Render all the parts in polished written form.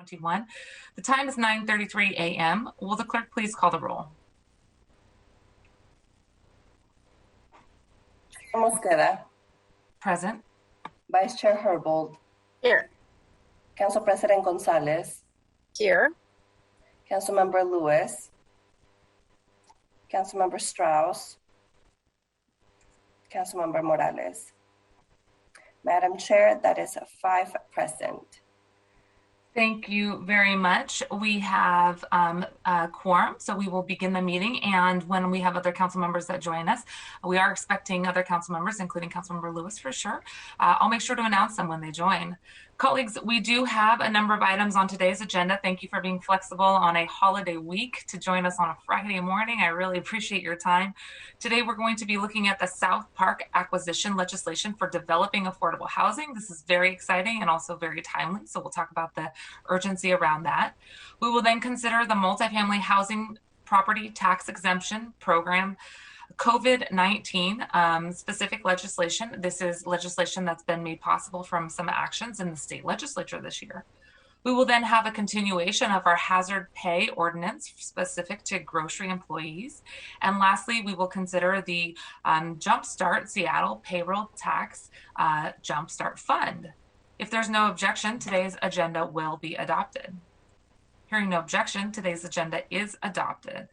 21. The time is 9:33 a.m. Will the clerk please call the roll? Chair Mosqueda. Present. Vice Chair Herbold. Here. Council President Gonzalez. Here. Councilmember Lewis. Councilmember Strauss. Councilmember Morales. Madam Chair, that is 5 present. Thank you very much. We have a quorum, so we will begin the meeting. And when we have other council members that join us, we are expecting other council members, including Councilmember Lewis for sure. I'll make sure to announce them when they join. Colleagues, we do have a number of items on today's agenda. Thank you for being flexible on a holiday week to join us on a Friday morning. I really appreciate your time. Today, we're going to be looking at the South Park acquisition legislation for developing affordable housing. This is very exciting and also very timely, so we'll talk about the urgency around that. We will then consider the multifamily housing property tax exemption program, COVID-19 specific legislation. This is legislation that's been made possible from some actions in the state legislature this year. We will then have a continuation of our hazard pay ordinance specific to grocery employees. And lastly, we will consider the Jumpstart Seattle Payroll Tax Jumpstart Fund. If there's no objection, today's agenda will be adopted. Hearing no objection, today's agenda is adopted.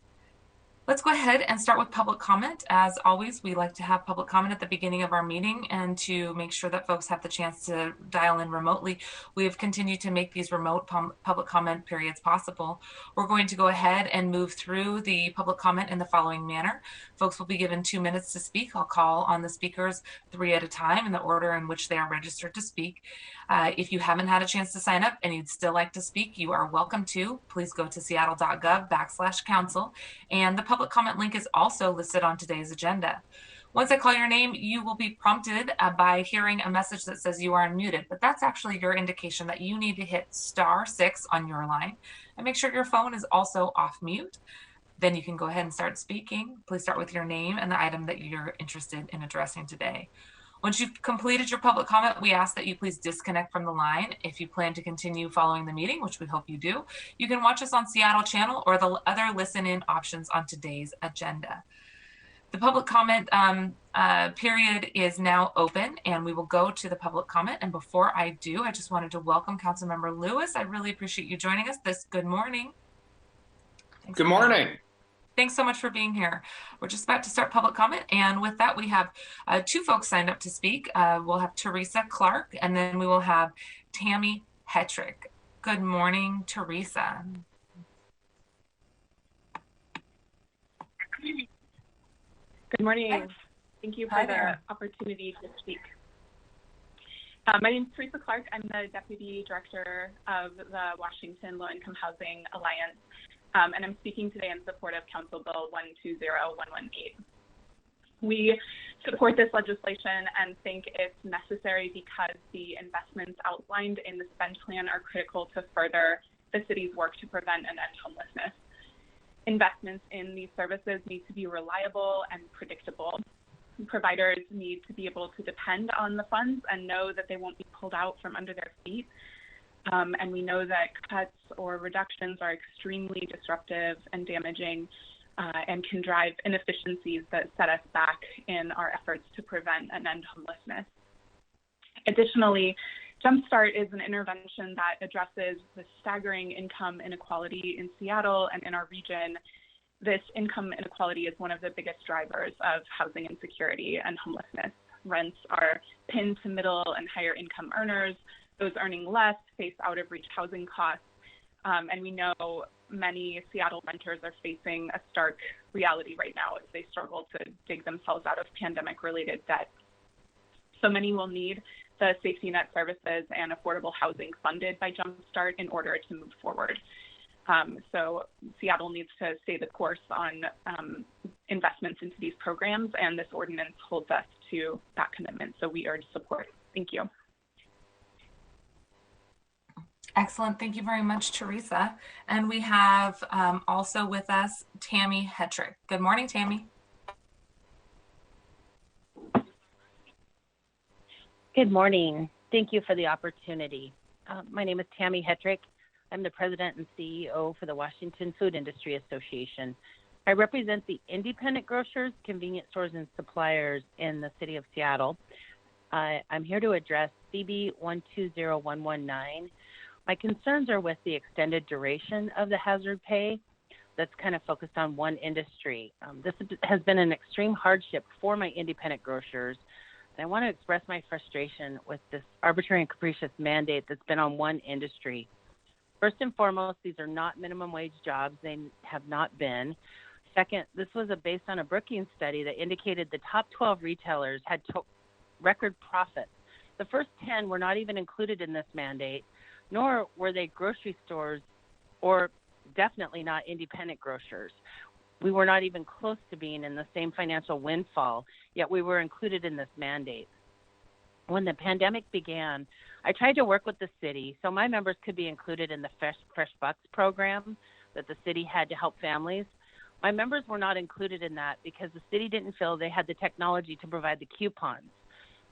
Let's go ahead and start with public comment. As always, we like to have public comment at the beginning of our meeting, and to make sure that folks have the chance to dial in remotely, we have continued to make these remote public comment periods possible. We're going to go ahead and move through the public comment in the following manner. Folks will be given 2 minutes to speak. I'll call on the speakers 3 at a time in the order in which they are registered to speak. If you haven't had a chance to sign up and you'd still like to speak, you are welcome to. Please go to seattle.gov/council, and the public comment link is also listed on today's agenda. Once I call your name, you will be prompted by hearing a message that says you are unmuted, but that's actually your indication that you need to hit *6 on your line and make sure your phone is also off mute. Then you can go ahead and start speaking. Please start with your name and the item that you're interested in addressing today. Once you've completed your public comment, we ask that you please disconnect from the line. If you plan to continue following the meeting, which we hope you do, you can watch us on Seattle channel or the other listen-in options on today's agenda. The public comment period is now open, and we will go to the public comment. And before I do, I just wanted to welcome Councilmember Lewis. I really appreciate you joining us this good morning. Good morning. Thanks so much for being here. We're just about to start public comment, and with that, we have 2 folks signed up to speak. We'll have Teresa Clark, and then we will have Tammy Hetrick. Good morning, Teresa. Good morning. Hi. Thank you for the opportunity to speak. My name is Teresa Clark. I'm the Deputy Director of the Washington Low Income Housing Alliance. And I'm speaking today in support of Council Bill 120118. We support this legislation and think it's necessary because the investments outlined in the spend plan are critical to further the city's work to prevent and end homelessness. Investments in these services need to be reliable and predictable. Providers need to be able to depend on the funds and know that they won't be pulled out from under their feet. And we know that cuts or reductions are extremely disruptive and damaging and can drive inefficiencies that set us back in our efforts to prevent and end homelessness. Additionally, Jumpstart is an intervention that addresses the staggering income inequality in Seattle and in our region. This income inequality is one of the biggest drivers of housing insecurity and homelessness. Rents are pinned to middle and higher income earners. Those earning less face out-of-reach housing costs, and we know many Seattle renters are facing a stark reality right now as they struggle to dig themselves out of pandemic-related debt. So many will need the safety net services and affordable housing funded by Jumpstart in order to move forward. So Seattle needs to stay the course on investments into these programs, and this ordinance holds us to that commitment. So we urge support. Thank you. Excellent. Thank you very much, Teresa. And we have also with us Tammy Hetrick. Good morning, Tammy. Good morning. Thank you for the opportunity. My name is Tammy Hetrick. I'm the president and CEO for the Washington Food Industry Association. I represent the independent grocers, convenience stores, and suppliers in the city of Seattle. I'm here to address CB 120119. My concerns are with the extended duration of the hazard pay that's kind of focused on one industry. This has been an extreme hardship for my independent grocers. And I want to express my frustration with this arbitrary and capricious mandate that's been on one industry. First and foremost, these are not minimum wage jobs. They have not been. Second, this was based on a Brookings study that indicated the top 12 retailers had record profits. The first 10 were not even included in this mandate, nor were they grocery stores or definitely not independent grocers. We were not even close to being in the same financial windfall, yet we were included in this mandate. When the pandemic began, I tried to work with the city so my members could be included in the Fresh Bucks program that the city had to help families. My members were not included in that because the city didn't feel they had the technology to provide the coupons.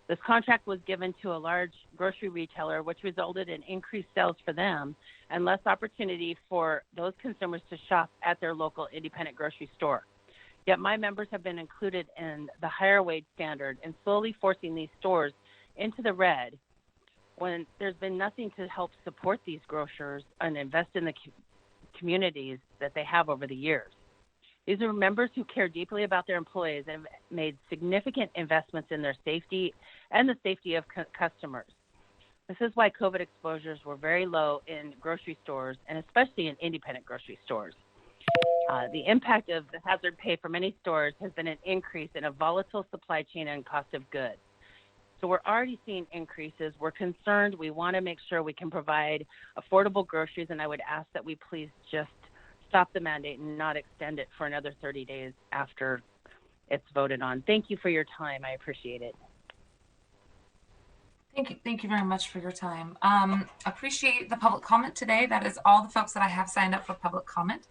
This contract was given to a large grocery retailer, which resulted in increased sales for them and less opportunity for those consumers to shop at their local independent grocery store. Yet my members have been included in the higher wage standard and slowly forcing these stores into the red when there's been nothing to help support these grocers and invest in the communities that they have over the years. These are members who care deeply about their employees and have made significant investments in their safety and the safety of customers. This is why COVID exposures were very low in grocery stores and especially in independent grocery stores. The impact of the hazard pay for many stores has been an increase in a volatile supply chain and cost of goods. So we're already seeing increases. We're concerned. We want to make sure we can provide affordable groceries, and I would ask that we please just stop the mandate and not extend it for another 30 days after it's voted on. Thank you for your time. I appreciate it. Thank you very much for your time. Appreciate the public comment today. That is all the folks that I have signed up for public comment.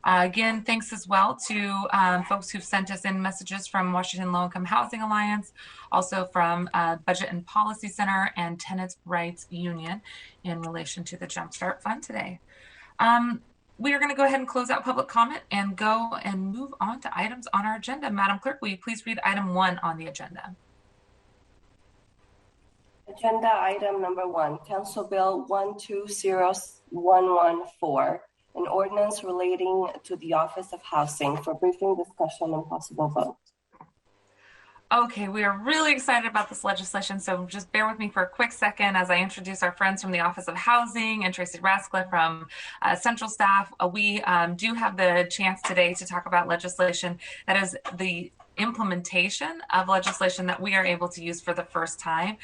Again, thanks as well to folks who've sent us in messages from Washington Low Income Housing Alliance, also from Budget and Policy Center and Tenants Rights Union in relation to the Jumpstart Fund today. We are going to go ahead and close out public comment and go and move on to items on our agenda. Madam Clerk, will you please read item 1 on the agenda? Agenda item number 1, Council Bill 120114, an ordinance relating to the Office of Housing for briefing, discussion, and possible vote. Okay, we are really excited about this legislation, so just bear with me for a quick second as I introduce our friends from the Office of Housing and Tracy Rascliffe from Central Staff. We do have the chance today to talk about legislation that is the implementation of legislation that we are able to use for the first time.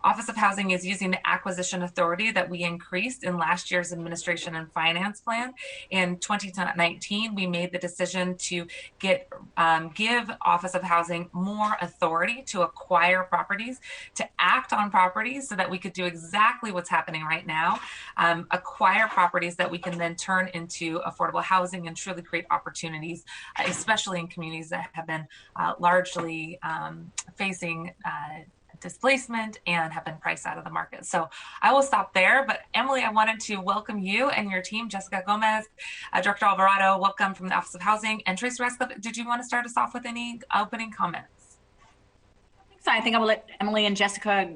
Office of Housing is using the acquisition authority that we increased in last year's administration and finance plan. In 2019, we made the decision to give Office of Housing more authority to acquire properties, to act on properties so that we could do exactly what's happening right now, acquire properties that we can then turn into affordable housing and truly create opportunities, especially in communities that have been largely facing displacement and have been priced out of the market. So I will stop there, but Emily, I wanted to welcome you and your team, Jessica Gomez, Director Alvarado, welcome from the Office of Housing, and Tracy Rascliffe. Did you want to start us off with any opening comments? So I think I will let Emily and Jessica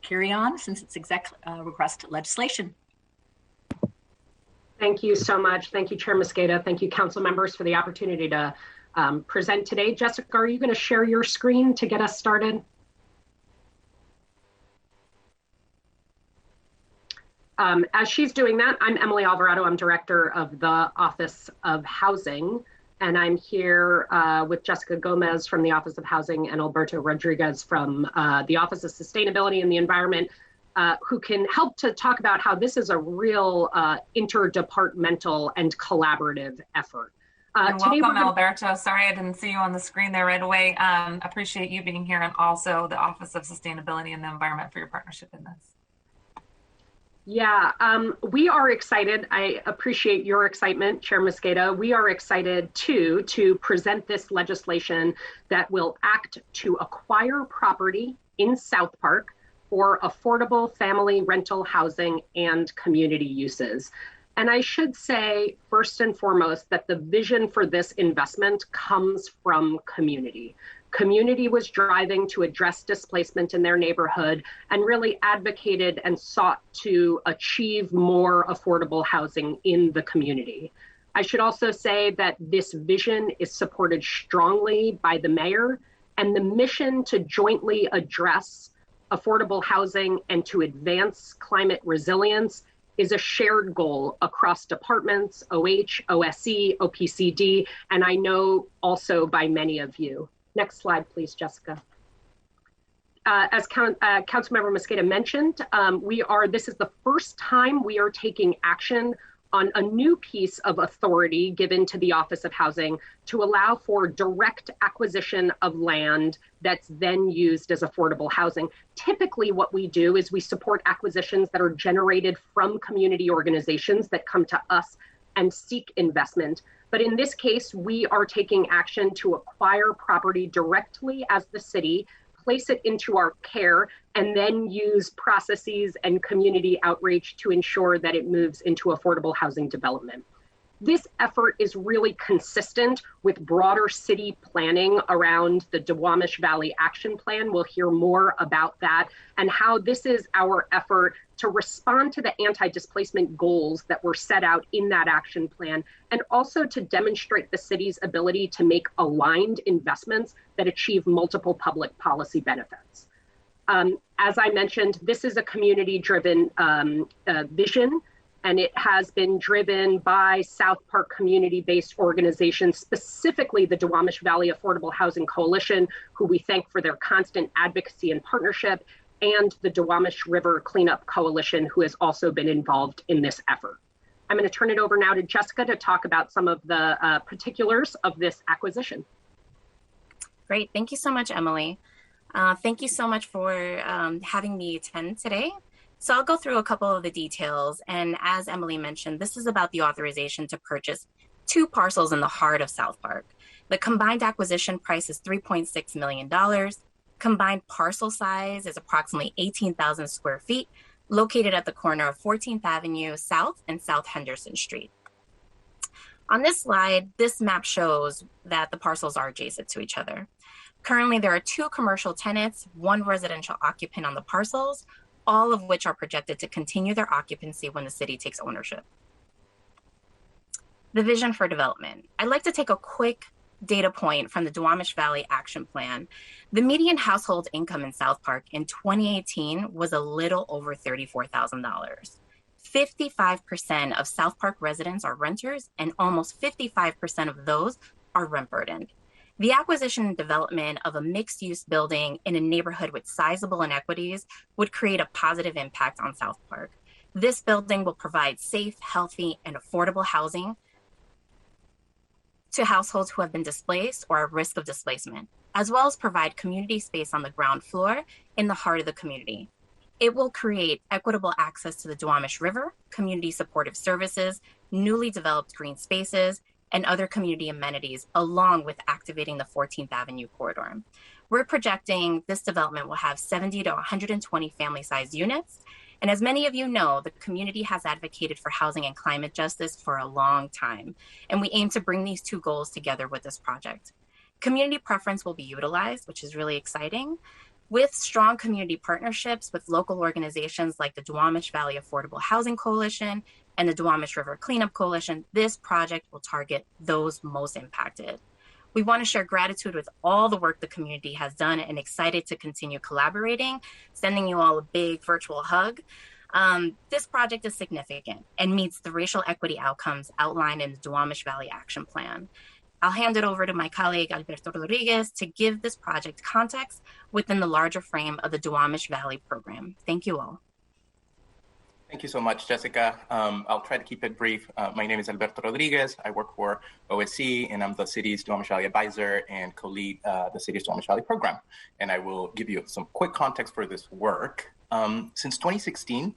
carry on since it's exec request legislation. Thank you so much. Thank you, Chair Mosqueda. Thank you, council members, for the opportunity to present today. Jessica, are you going to share your screen to get us started? As she's doing that, I'm Emily Alvarado. I'm Director of the Office of Housing, and I'm here with Jessica Gomez from the Office of Housing and Alberto Rodriguez from the Office of Sustainability and the Environment, who can help to talk about how this is a real interdepartmental and collaborative effort. Welcome, Alberto. Sorry I didn't see you on the screen there right away. Appreciate you being here, and also the Office of Sustainability and the Environment for your partnership in this. Yeah, we are excited. I appreciate your excitement, Chair Mosqueda. We are excited too to present this legislation that will act to acquire property in South Park for affordable family rental housing and community uses. And I should say, first and foremost, that the vision for this investment comes from community. Community was driving to address displacement in their neighborhood and really advocated and sought to achieve more affordable housing in the community. I should also say that this vision is supported strongly by the mayor, and the mission to jointly address affordable housing and to advance climate resilience is a shared goal across departments, OH, OSC, OPCD, and I know also by many of you. Next slide, please, Jessica. As Councilmember Mosqueda mentioned, this is the first time we are taking action on a new piece of authority given to the Office of Housing to allow for direct acquisition of land that's then used as affordable housing. Typically what we do is we support acquisitions that are generated from community organizations that come to us and seek investment. But in this case, we are taking action to acquire property directly as the city, place it into our care, and then use processes and community outreach to ensure that it moves into affordable housing development. This effort is really consistent with broader city planning around the Duwamish Valley Action Plan. We'll hear more about that and how this is our effort to respond to the anti-displacement goals that were set out in that action plan, and also to demonstrate the city's ability to make aligned investments that achieve multiple public policy benefits. As I mentioned, this is a community-driven vision, and it has been driven by South Park community-based organizations, specifically the Duwamish Valley Affordable Housing Coalition, who we thank for their constant advocacy and partnership, and the Duwamish River Cleanup Coalition, who has also been involved in this effort. I'm going to turn it over now to Jessica to talk about some of the particulars of this acquisition. Great. Thank you so much, Emily. Thank you so much for having me attend today. So I'll go through a couple of the details. And as Emily mentioned, this is about the authorization to purchase 2 parcels in the heart of South Park. The combined acquisition price is $3.6 million. Combined parcel size is approximately 18,000 square feet, located at the corner of 14th Avenue South and South Henderson Street. On this slide, this map shows that the parcels are adjacent to each other. Currently, there are 2 commercial tenants, 1 residential occupant on the parcels, all of which are projected to continue their occupancy when the city takes ownership. The vision for development. I'd like to take a quick data point from the Duwamish Valley Action Plan. The median household income in South Park in 2018 was a little over $34,000. 55% of South Park residents are renters, and almost 55% of those are rent burdened. The acquisition and development of a mixed-use building in a neighborhood with sizable inequities would create a positive impact on South Park. This building will provide safe, healthy, and affordable housing to households who have been displaced or at risk of displacement, as well as provide community space on the ground floor in the heart of the community. It will create equitable access to the Duwamish River, community supportive services, newly developed green spaces, and other community amenities, along with activating the 14th Avenue corridor. We're projecting this development will have 70 to 120 family-sized units. And as many of you know, the community has advocated for housing and climate justice for a long time. And we aim to bring these 2 goals together with this project. Community preference will be utilized, which is really exciting. With strong community partnerships with local organizations like the Duwamish Valley Affordable Housing Coalition and the Duwamish River Cleanup Coalition, this project will target those most impacted. We want to share gratitude with all the work the community has done and excited to continue collaborating, sending you all a big virtual hug. This project is significant and meets the racial equity outcomes outlined in the Duwamish Valley Action Plan. I'll hand it over to my colleague, Alberto Rodriguez, to give this project context within the larger frame of the Duwamish Valley program. Thank you all. Thank you so much, Jessica. I'll try to keep it brief. My name is Alberto Rodriguez. I work for OSC, and I'm the city's Duwamish Valley advisor and co-lead the city's Duwamish Valley program. And I will give you some quick context for this work. Since 2016,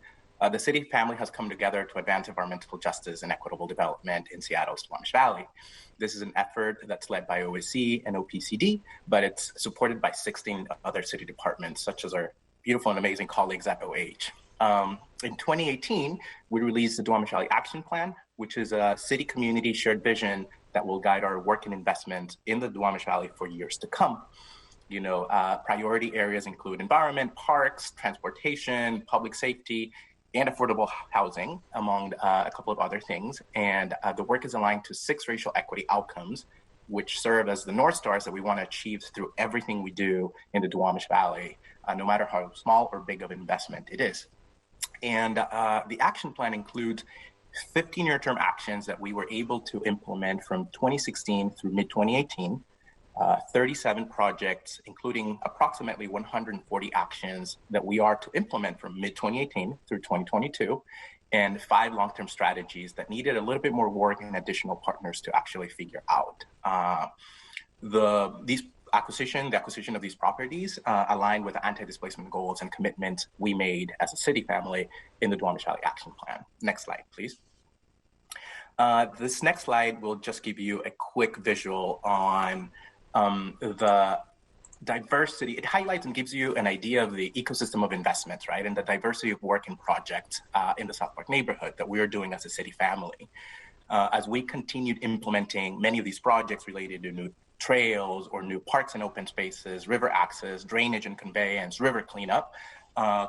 the city family has come together to advance environmental justice and equitable development in Seattle's Duwamish Valley. This is an effort that's led by OSC and OPCD, but it's supported by 16 other city departments, such as our beautiful and amazing colleagues at OH. In 2018, we released the Duwamish Action Plan, which is a city community shared vision that will guide our work and investment in the Duwamish Valley for years to come. Priority areas include environment, parks, transportation, public safety, and affordable housing, among a couple of other things. And the work is aligned to 6 racial equity outcomes, which serve as the North Stars that we want to achieve through everything we do in the Duwamish Valley, no matter how small or big of an investment it is. And the action plan includes 15-year term actions that we were able to implement from 2016 through mid-2018, 37 projects, including approximately 140 actions that we are to implement from mid-2018 through 2022, and 5 long-term strategies that needed a little bit more work and additional partners to actually figure out. The acquisition of these properties aligned with the anti-displacement goals and commitments we made as a city family in the Duwamish Valley Action Plan. Next slide, please. This next slide will just give you a quick visual on the diversity. It highlights and gives you an idea of the ecosystem of investments, right? And the diversity of work and projects in the South Park neighborhood that we are doing as a city family. As we continued implementing many of these projects related to new trails or new parks and open spaces, river access, drainage and conveyance, river cleanup,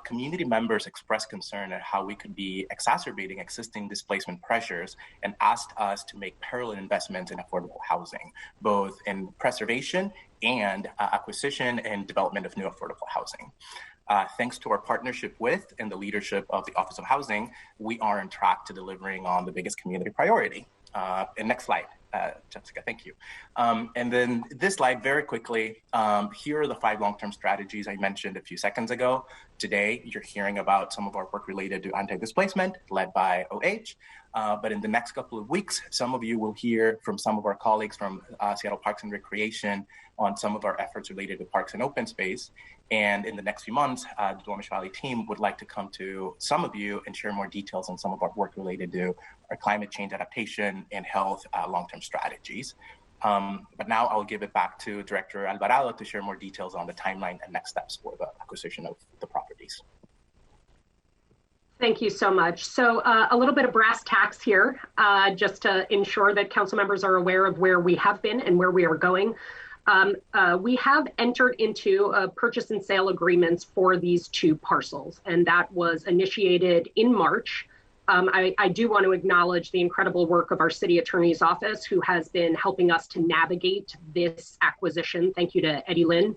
community members expressed concern at how we could be exacerbating existing displacement pressures and asked us to make parallel investments in affordable housing, both in preservation and acquisition and development of new affordable housing. Thanks to our partnership with and the leadership of the Office of Housing, we are on track to delivering on the biggest community priority. And next slide. Jessica, thank you. And then this slide, very quickly, here are the 5 long-term strategies I mentioned a few seconds ago. Today, you're hearing about some of our work related to anti-displacement led by OH. But in the next couple of weeks, some of you will hear from some of our colleagues from Seattle Parks and Recreation on some of our efforts related to parks and open space. And in the next few months, the Duwamish Valley team would like to come to some of you and share more details on some of our work related to our climate change adaptation and health long-term strategies. But now I'll give it back to Director Alvarado to share more details on the timeline and next steps for the acquisition of the properties. Thank you so much. So a little bit of brass tacks here, just to ensure that council members are aware of where we have been and where we are going. We have entered into purchase and sale agreements for these 2 parcels, and that was initiated in March. I do want to acknowledge the incredible work of our city attorney's office, who has been helping us to navigate this acquisition. Thank you to Eddie Lynn.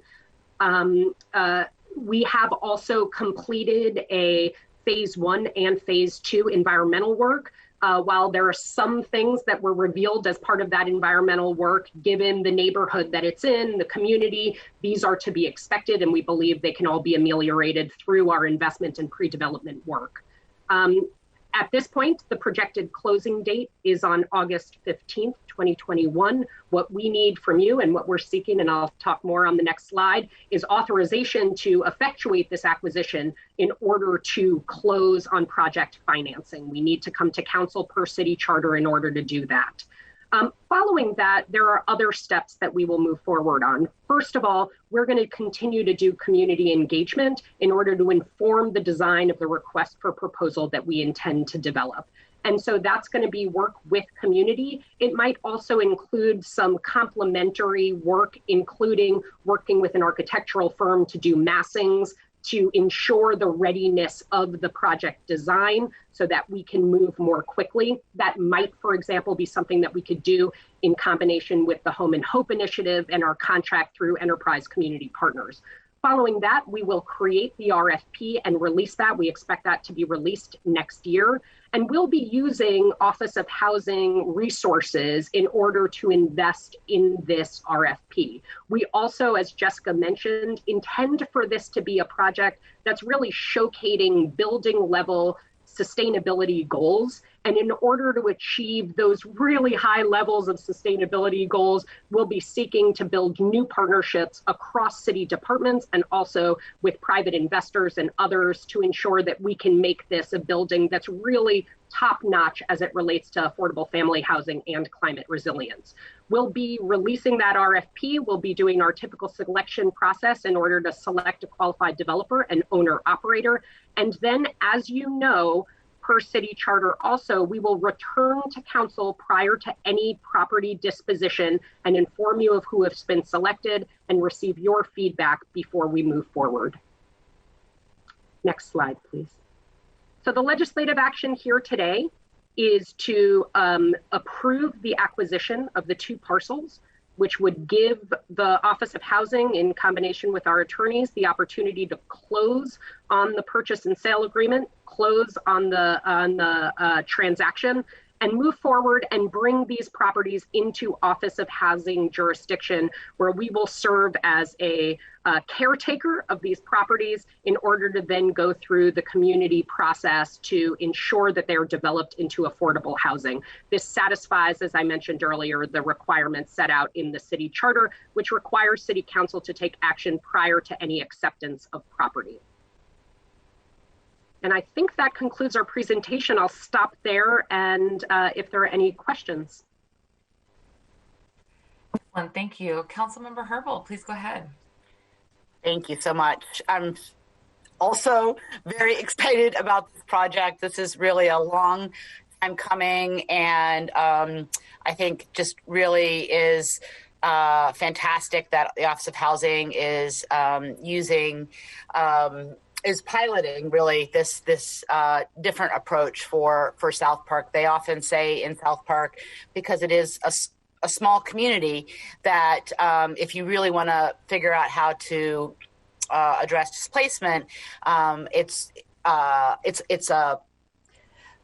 We have also completed a phase 1 and phase 2 environmental work. While there are some things that were revealed as part of that environmental work, given the neighborhood that it's in, the community, these are to be expected, and we believe they can all be ameliorated through our investment and pre-development work. At this point, the projected closing date is on August 15th, 2021. What we need from you and what we're seeking, and I'll talk more on the next slide, is authorization to effectuate this acquisition in order to close on project financing. We need to come to council per city charter in order to do that. Following that, there are other steps that we will move forward on. First of all, we're going to continue to do community engagement in order to inform the design of the request for proposal that we intend to develop. And so that's going to be work with community. It might also include some complementary work, including working with an architectural firm to do massings, to ensure the readiness of the project design so that we can move more quickly. That might, for example, be something that we could do in combination with the Home and Hope initiative and our contract through Enterprise Community Partners. Following that, we will create the RFP and release that. We expect that to be released next year. And we'll be using Office of Housing resources in order to invest in this RFP. We also, as Jessica mentioned, intend for this to be a project that's really showcasing building level sustainability goals. And in order to achieve those really high levels of sustainability goals, we'll be seeking to build new partnerships across city departments and also with private investors and others to ensure that we can make this a building that's really top notch as it relates to affordable family housing and climate resilience. We'll be releasing that RFP. We'll be doing our typical selection process in order to select a qualified developer and owner operator. And then, as you know, per city charter also, we will return to council prior to any property disposition and inform you of who has been selected and receive your feedback before we move forward. Next slide, please. So the legislative action here today is to approve the acquisition of the 2 parcels, which would give the Office of Housing, in combination with our attorneys, the opportunity to close on the purchase and sale agreement, close on the transaction, and move forward and bring these properties into Office of Housing jurisdiction, where we will serve as a caretaker of these properties in order to then go through the community process to ensure that they're developed into affordable housing. This satisfies, as I mentioned earlier, the requirements set out in the city charter, which requires City Council to take action prior to any acceptance of property. And I think that concludes our presentation. I'll stop there, and if there are any questions. Excellent, thank you. Councilmember Herbal, please go ahead. Thank you so much. I'm also very excited about this project. This is really a long time coming, and I think just really is fantastic that the Office of Housing is is piloting really this different approach for South Park. They often say in South Park, because it is a small community, that if you really want to figure out how to address displacement, it's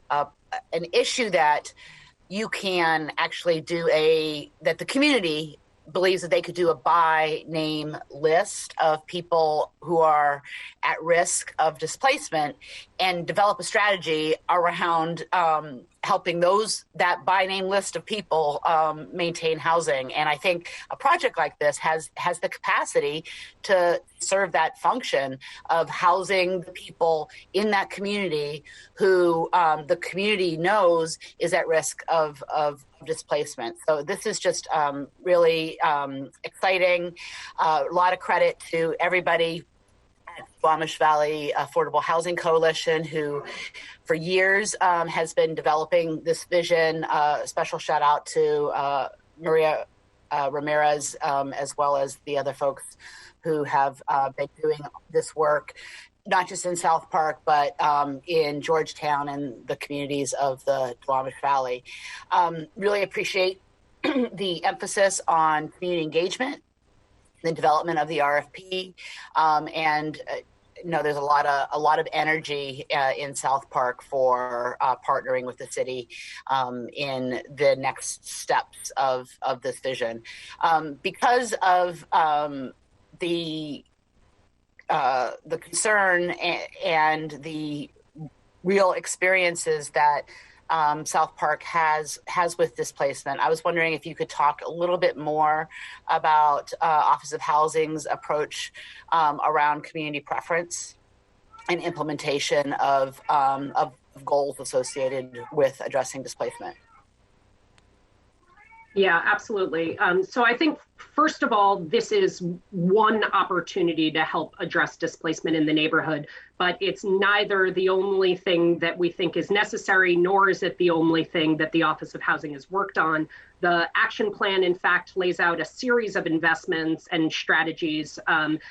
an issue that you can actually do that the community believes that they could do a by name list of people who are at risk of displacement and develop a strategy around helping that by name list of people maintain housing. And I think a project like this has the capacity to serve that function of housing the people in that community who the community knows is at risk of displacement. So this is just really exciting. A lot of credit to everybody at Squamish Valley Affordable Housing Coalition, who for years has been developing this vision. Special shout out to Maria Ramirez, as well as the other folks who have been doing this work, not just in South Park, but in Georgetown and the communities of the Squamish Valley. Really appreciate the emphasis on community engagement, the development of the RFP, and there's a lot of energy in South Park for partnering with the city in the next steps of this vision. Because of the concern and the real experiences that South Park has with displacement, I was wondering if you could talk a little bit more about Office of Housing's approach around community preference and implementation of goals associated with addressing displacement. Yeah, absolutely. So I think, first of all, this is one opportunity to help address displacement in the neighborhood, but it's neither the only thing that we think is necessary, nor is it the only thing that the Office of Housing has worked on. The action plan, in fact, lays out a series of investments and strategies,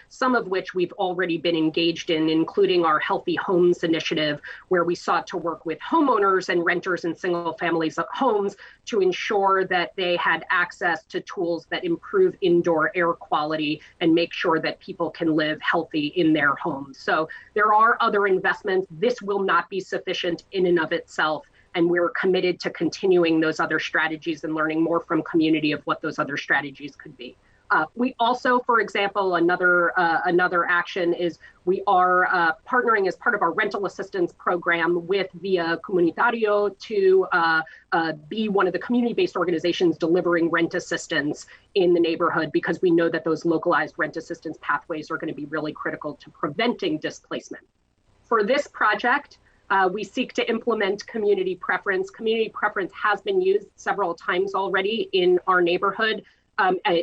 some of which we've already been engaged in, including our Healthy Homes initiative, where we sought to work with homeowners and renters in single families homes to ensure that they had access to tools that improve indoor air quality and make sure that people can live healthy in their homes. So there are other investments. This will not be sufficient in and of itself, and we're committed to continuing those other strategies and learning more from community of what those other strategies could be. We also, for example, another action is we are partnering as part of our rental assistance program with Via Comunitario to be one of the community-based organizations delivering rent assistance in the neighborhood, because we know that those localized rent assistance pathways are going to be really critical to preventing displacement. For this project, We seek to implement community preference. Community preference has been used several times already in our neighborhood,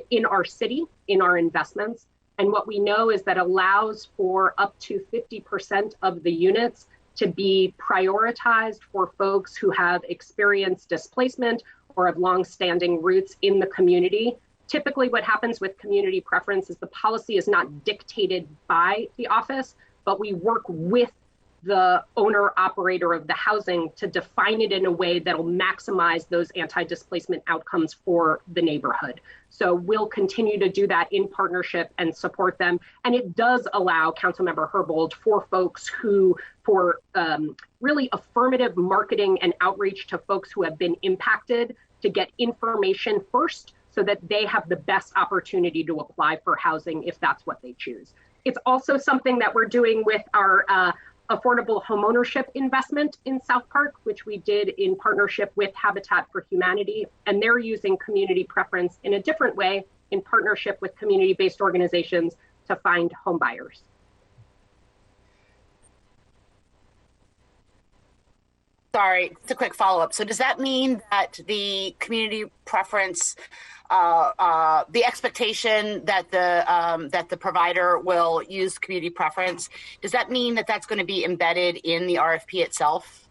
in our city, in our investments. And what we know is that allows for up to 50% of the units to be prioritized for folks who have experienced displacement or have longstanding roots in the community. Typically what happens with community preference is the policy is not dictated by the office, but we work with the owner operator of the housing to define it in a way that will maximize those anti-displacement outcomes for the neighborhood. So we'll continue to do that in partnership and support them. And it does allow, Councilmember Herbold, for folks who, for really affirmative marketing and outreach to folks who have been impacted, to get information first so that they have the best opportunity to apply for housing if that's what they choose. It's also something that we're doing with our affordable homeownership investment in South Park, which we did in partnership with Habitat for Humanity. And they're using community preference in a different way in partnership with community-based organizations to find home buyers. Sorry, it's a quick follow-up. So does that mean that the community preference, the expectation that the provider will use community preference, does that mean that that's going to be embedded in the RFP itself?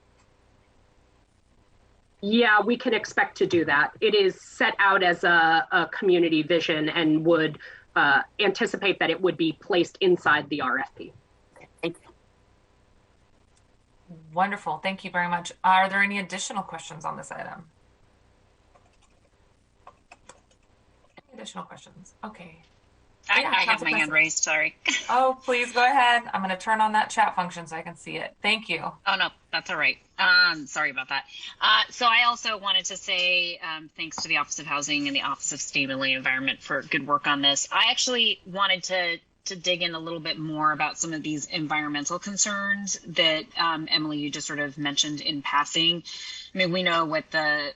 Yeah, we can expect to do that. It is set out as a community vision and would anticipate that it would be placed inside the RFP. Thank you. Wonderful. Thank you very much. Are there any additional questions on this item? Any additional questions? Okay. I have my hand raised, sorry. Oh, please go ahead. I'm going to turn on that chat function so I can see it. Thank you. Oh, no, that's all right. Sorry about that. So I also wanted to say thanks to the Office of Housing and the Office of Sustainability and Environment for good work on this. I actually wanted to dig in a little bit more about some of these environmental concerns that Emily, you just sort of mentioned in passing. I mean, we know what the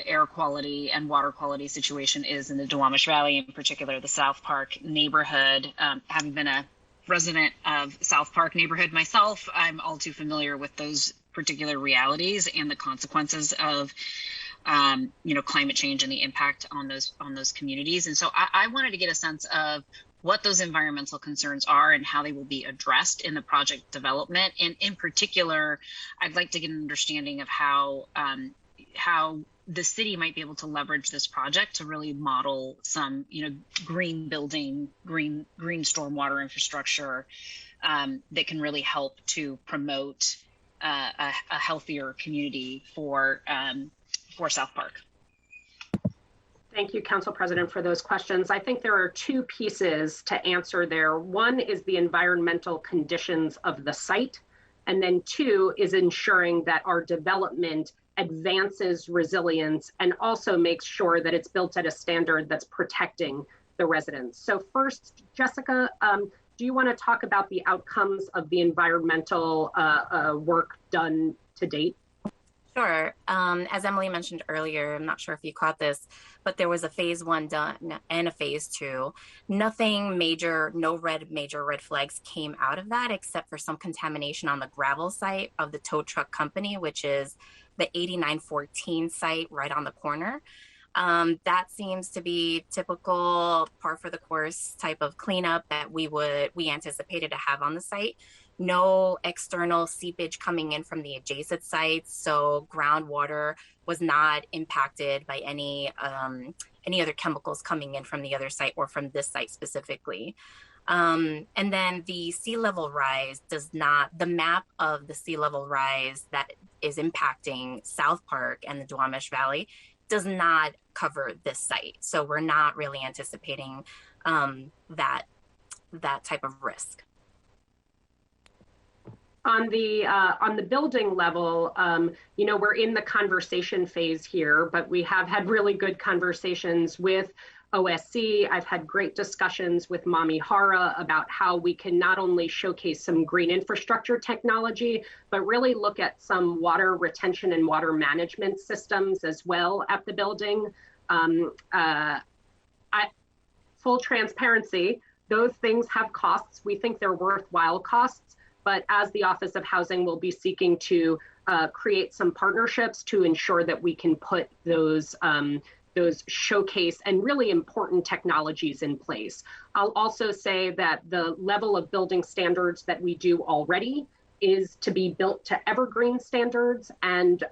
air quality and water quality situation is in the Duwamish Valley, in particular the South Park neighborhood. Having been a resident of South Park neighborhood myself, I'm all too familiar with those particular realities and the consequences of climate change and the impact on those communities. And so I wanted to get a sense of what those environmental concerns are and how they will be addressed in the project development. And in particular, I'd like to get an understanding of how the city might be able to leverage this project to really model some, green building, green stormwater infrastructure that can really help to promote a healthier community for South Park. Thank you, Council President, for those questions. I think there are two pieces to answer there. One is the environmental conditions of the site, and then two is ensuring that our development advances resilience and also makes sure that it's built at a standard that's protecting the residents. So first, Jessica, do you want to talk about the outcomes of the environmental work done to date? Sure. As Emily mentioned earlier, I'm not sure if you caught this, but there was a phase 1 done and a phase 2. Nothing major, no major red flags came out of that, except for some contamination on the gravel site of the tow truck company, which is the 8914 site right on the corner. That seems to be typical par for the course type of cleanup that we anticipated to have on the site. No external seepage coming in from the adjacent sites, so groundwater was not impacted by any other chemicals coming in from the other site or from this site specifically. And then the sea level rise the map of the sea level rise that is impacting South Park and the Duwamish Valley does not cover this site. So we're not really anticipating that type of risk. On the building level, we're in the conversation phase here, but we have had really good conversations with OSC. I've had great discussions with Mami Hara about how we can not only showcase some green infrastructure technology, but really look at some water retention and water management systems as well at the building. Full transparency, those things have costs. We think they're worthwhile costs. But as the Office of Housing, we'll be seeking to create some partnerships to ensure that we can put those showcase and really important technologies in place. I'll also say that the level of building standards that we do already is to be built to evergreen standards. And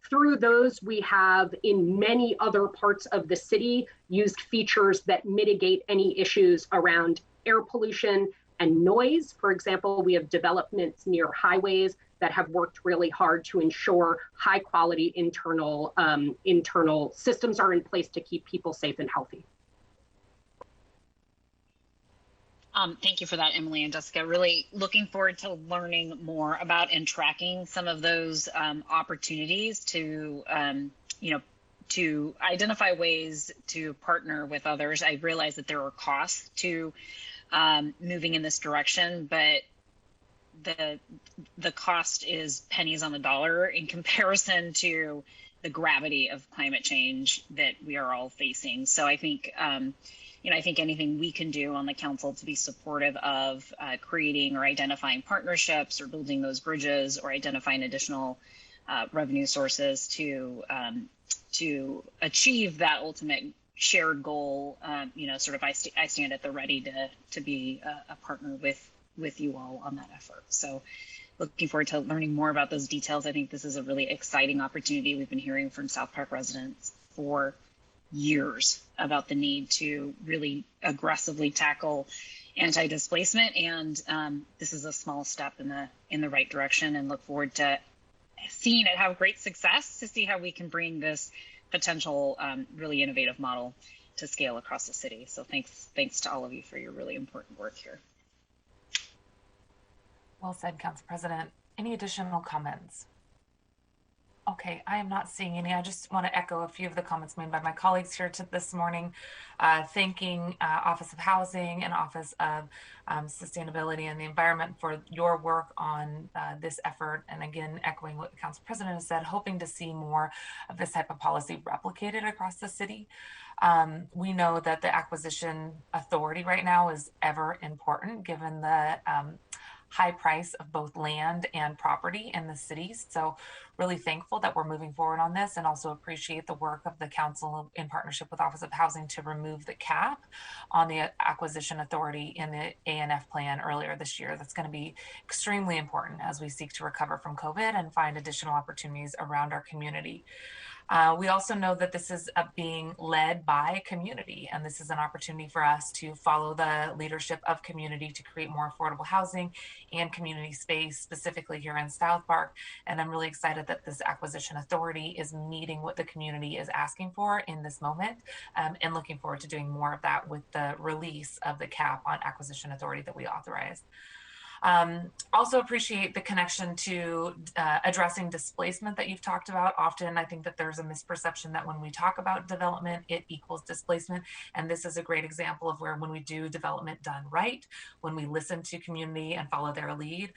through those, we have in many other parts of the city used features that mitigate any issues around air pollution and noise. For example, we have developments near highways that have worked really hard to ensure high quality internal systems are in place to keep people safe and healthy. Thank you for that, Emily and Jessica. Really looking forward to learning more about and tracking some of those opportunities to, to identify ways to partner with others. I realize that there are costs to moving in this direction, but the cost is pennies on the dollar in comparison to the gravity of climate change that we are all facing. So I think, I think anything we can do on the council to be supportive of creating or identifying partnerships or building those bridges or identifying additional revenue sources to achieve that ultimate shared goal, I stand at the ready to be a partner with you all on that effort. So looking forward to learning more about those details. I think this is a really exciting opportunity. We've been hearing from South Park residents for years about the need to really aggressively tackle anti-displacement, and this is a small step in the right direction, and look forward to seeing it have great success to see how we can bring this potential really innovative model to scale across the city. So thanks to all of you for your really important work here. Well said, Council President. Any additional comments? Okay, I am not seeing any. I just want to echo a few of the comments made by my colleagues here this morning, thanking Office of Housing and Office of Sustainability and the Environment for your work on this effort. And again, echoing what the Council President has said, hoping to see more of this type of policy replicated across the city. We know that the acquisition authority right now is ever important given the high price of both land and property in the cities. So really thankful that we're moving forward on this, and also appreciate the work of the council in partnership with Office of Housing to remove the cap on the acquisition authority in the ANF plan earlier this year. That's going to be extremely important as we seek to recover from COVID and find additional opportunities around our community. We also know that this is being led by community, and this is an opportunity for us to follow the leadership of community to create more affordable housing and community space, specifically here in South Park. And I'm really excited that this acquisition authority is meeting what the community is asking for in this moment, and looking forward to doing more of that with the release of the cap on acquisition authority that we authorized. Also appreciate the connection to addressing displacement that you've talked about. Often I think that there's a misperception that when we talk about development, it equals displacement. And this is a great example of where when we do development done right, when we listen to community and follow their lead,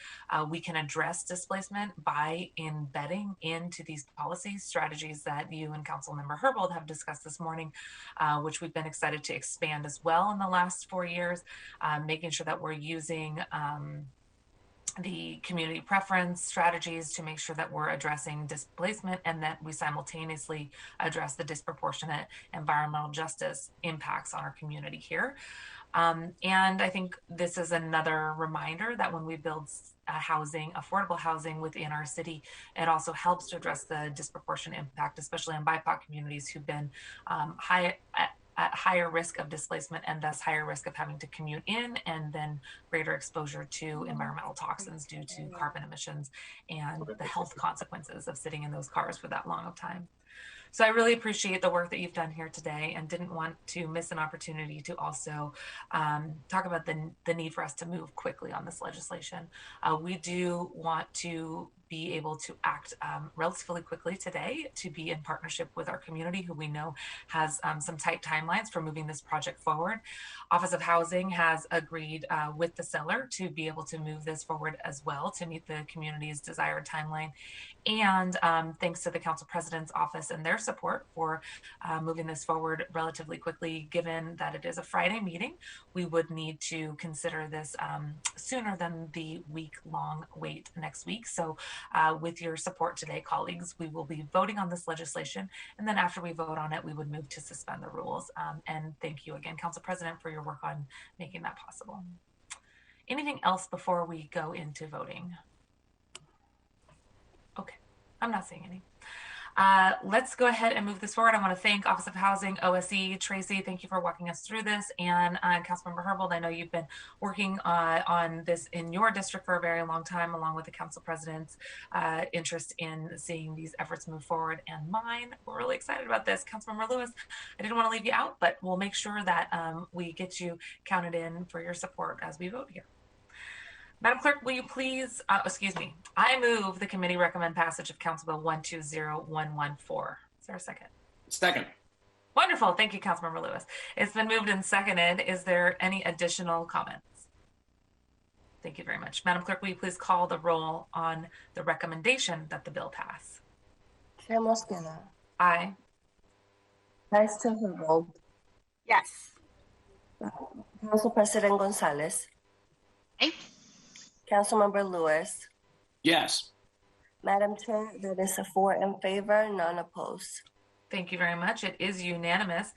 we can address displacement by embedding into these policies strategies that you and Councilmember Herbold have discussed this morning, which we've been excited to expand as well in the last 4 years, making sure that we're using the community preference strategies to make sure that we're addressing displacement, and that we simultaneously address the disproportionate environmental justice impacts on our community here. And I think this is another reminder that when we build housing, affordable housing within our city, it also helps to address the disproportionate impact, especially on BIPOC communities who've been at higher risk of displacement, and thus higher risk of having to commute in, and then greater exposure to environmental toxins due to carbon emissions and the health consequences of sitting in those cars for that long of time. So I really appreciate the work that you've done here today, and didn't want to miss an opportunity to also talk about the need for us to move quickly on this legislation. We do want to be able to act relatively quickly today to be in partnership with our community, who we know has some tight timelines for moving this project forward. Office of Housing has agreed with the seller to be able to move this forward as well to meet the community's desired timeline. And thanks to the Council President's Office and their support for moving this forward relatively quickly, given that it is a Friday meeting, we would need to consider this sooner than the week-long wait next week. So with your support today, colleagues, we will be voting on this legislation. And then after we vote on it, we would move to suspend the rules. And thank you again, Council President, for your work on making that possible. Anything else before we go into voting? Okay, I'm not seeing any. Let's go ahead and move this forward. I want to thank Office of Housing, OSE, Tracy, thank you for walking us through this. And Councilmember Herbold, I know you've been working on this in your district for a very long time, along with the Council President's interest in seeing these efforts move forward. And mine, we're really excited about this. Councilmember Lewis, I didn't want to leave you out, but we'll make sure that we get you counted in for your support as we vote here. Madam Clerk, will you please, I move the committee recommend passage of Council Bill 120114. Is there a second? Second. Wonderful. Thank you, Councilmember Lewis. It's been moved and seconded. Is there any additional comments? Thank you very much. Madam Clerk, will you please call the roll on the recommendation that the bill pass? Chair Mosqueda. Aye. Vice Chair Herbold. Yes. Council President Gonzalez. Aye. Councilmember Lewis. Yes. Madam Chair, that is a 4 in favor, none opposed. Thank you very much. It is unanimous.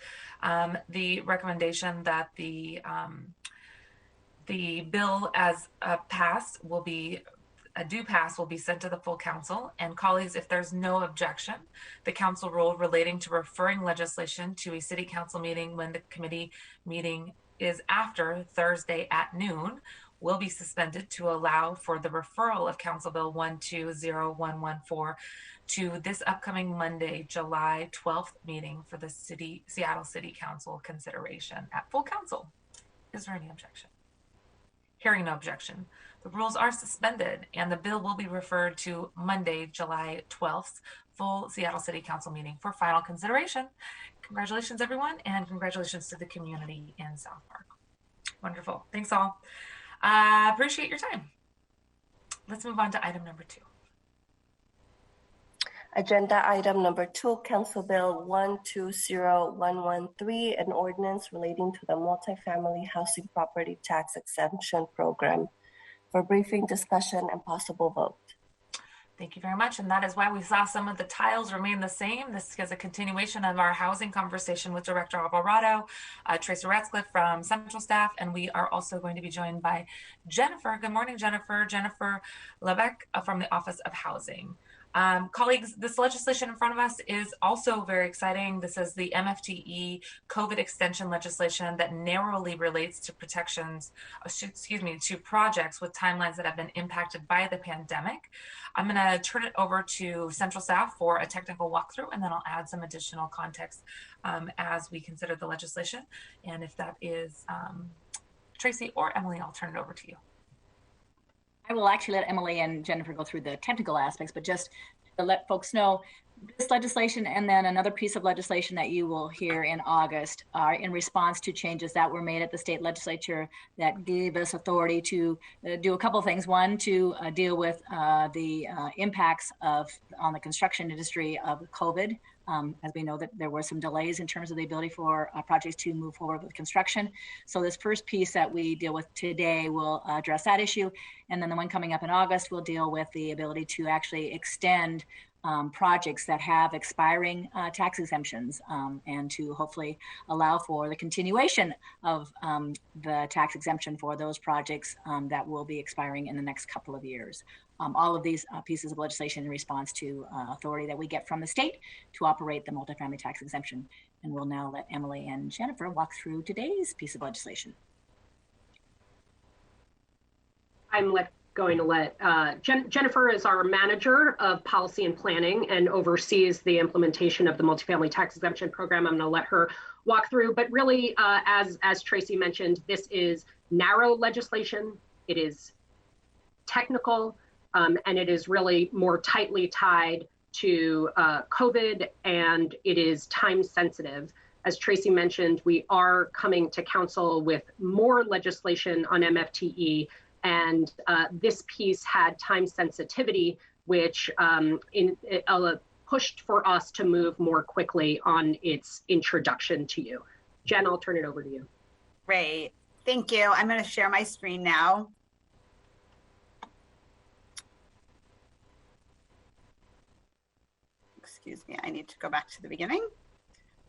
The recommendation that the bill as passed will be will be sent to the full council. And colleagues, if there's no objection, the council rule relating to referring legislation to a city council meeting when the committee meeting is after Thursday at noon will be suspended to allow for the referral of Council Bill 120114 to this upcoming Monday, July 12th meeting for the Seattle City Council consideration at full council. Is there any objection? Hearing no objection, the rules are suspended and the bill will be referred to Monday, July 12th, full Seattle City Council meeting for final consideration. Congratulations, everyone, and congratulations to the community in South Park. Wonderful. Thanks all. Appreciate your time. Let's move on to item number 2. Agenda item number 2, Council Bill 120113, an ordinance relating to the Multifamily Housing Property Tax Exemption Program. For briefing, discussion, and possible vote. Thank you very much. And that is why we saw some of the tiles remain the same. This is a continuation of our housing conversation with Director Alvarado, Tracy Ratcliffe from Central Staff, and we are also going to be joined by Jennifer. Good morning, Jennifer. Jennifer Lebeck from the Office of Housing. Colleagues, this legislation in front of us is also very exciting. This is the MFTE COVID extension legislation that narrowly relates to to projects with timelines that have been impacted by the pandemic. I'm going to turn it over to Central Staff for a technical walkthrough, and then I'll add some additional context as we consider the legislation. And if that is Tracy or Emily, I'll turn it over to you. I will actually let Emily and Jennifer go through the technical aspects, but just to let folks know, this legislation and then another piece of legislation that you will hear in August are in response to changes that were made at the state legislature that gave us authority to do a couple of things. One, to deal with the impacts on the construction industry of COVID. As we know that there were some delays in terms of the ability for projects to move forward with construction. So this first piece that we deal with today will address that issue. And then the one coming up in August will deal with the ability to actually extend projects that have expiring tax exemptions and to hopefully allow for the continuation of the tax exemption for those projects that will be expiring in the next couple of years. All of these pieces of legislation in response to authority that we get from the state to operate the multifamily tax exemption. And we'll now let Emily and Jennifer walk through today's piece of legislation. I'm going to let Jennifer is our manager of policy and planning and oversees the implementation of the multifamily tax exemption program. I'm going to let her walk through, but really, as Tracy mentioned, this is narrow legislation. It is technical. and it is really more tightly tied to COVID, and it is time sensitive. As Tracy mentioned, we are coming to council with more legislation on MFTE, and this piece had time sensitivity, which pushed for us to move more quickly on its introduction to you. Jen, I'll turn it over to you. Great, thank you. I'm going to share my screen now. Excuse me, I need to go back to the beginning.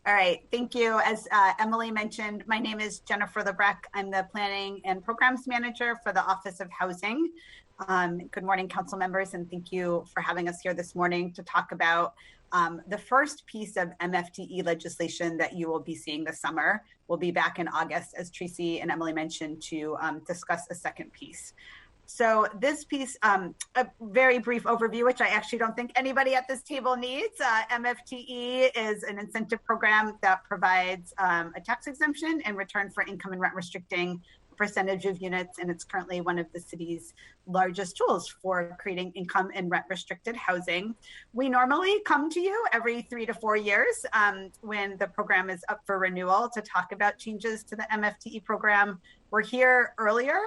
All right, thank you. As Emily mentioned, my name is Jennifer Lebrecht. I'm the Planning and Programs Manager for the Office of Housing. Good morning, council members, and thank you for having us here this morning to talk about the first piece of MFTE legislation that you will be seeing this summer. We'll be back in August, as Tracy and Emily mentioned, to discuss a second piece. So this piece, a very brief overview, which I actually don't think anybody at this table needs. MFTE is an incentive program that provides a tax exemption in return for income and rent restricting a percentage of units, and it's currently one of the city's largest tools for creating income and rent restricted housing. We normally come to you every 3 to 4 years when the program is up for renewal to talk about changes to the MFTE program. We're here earlier.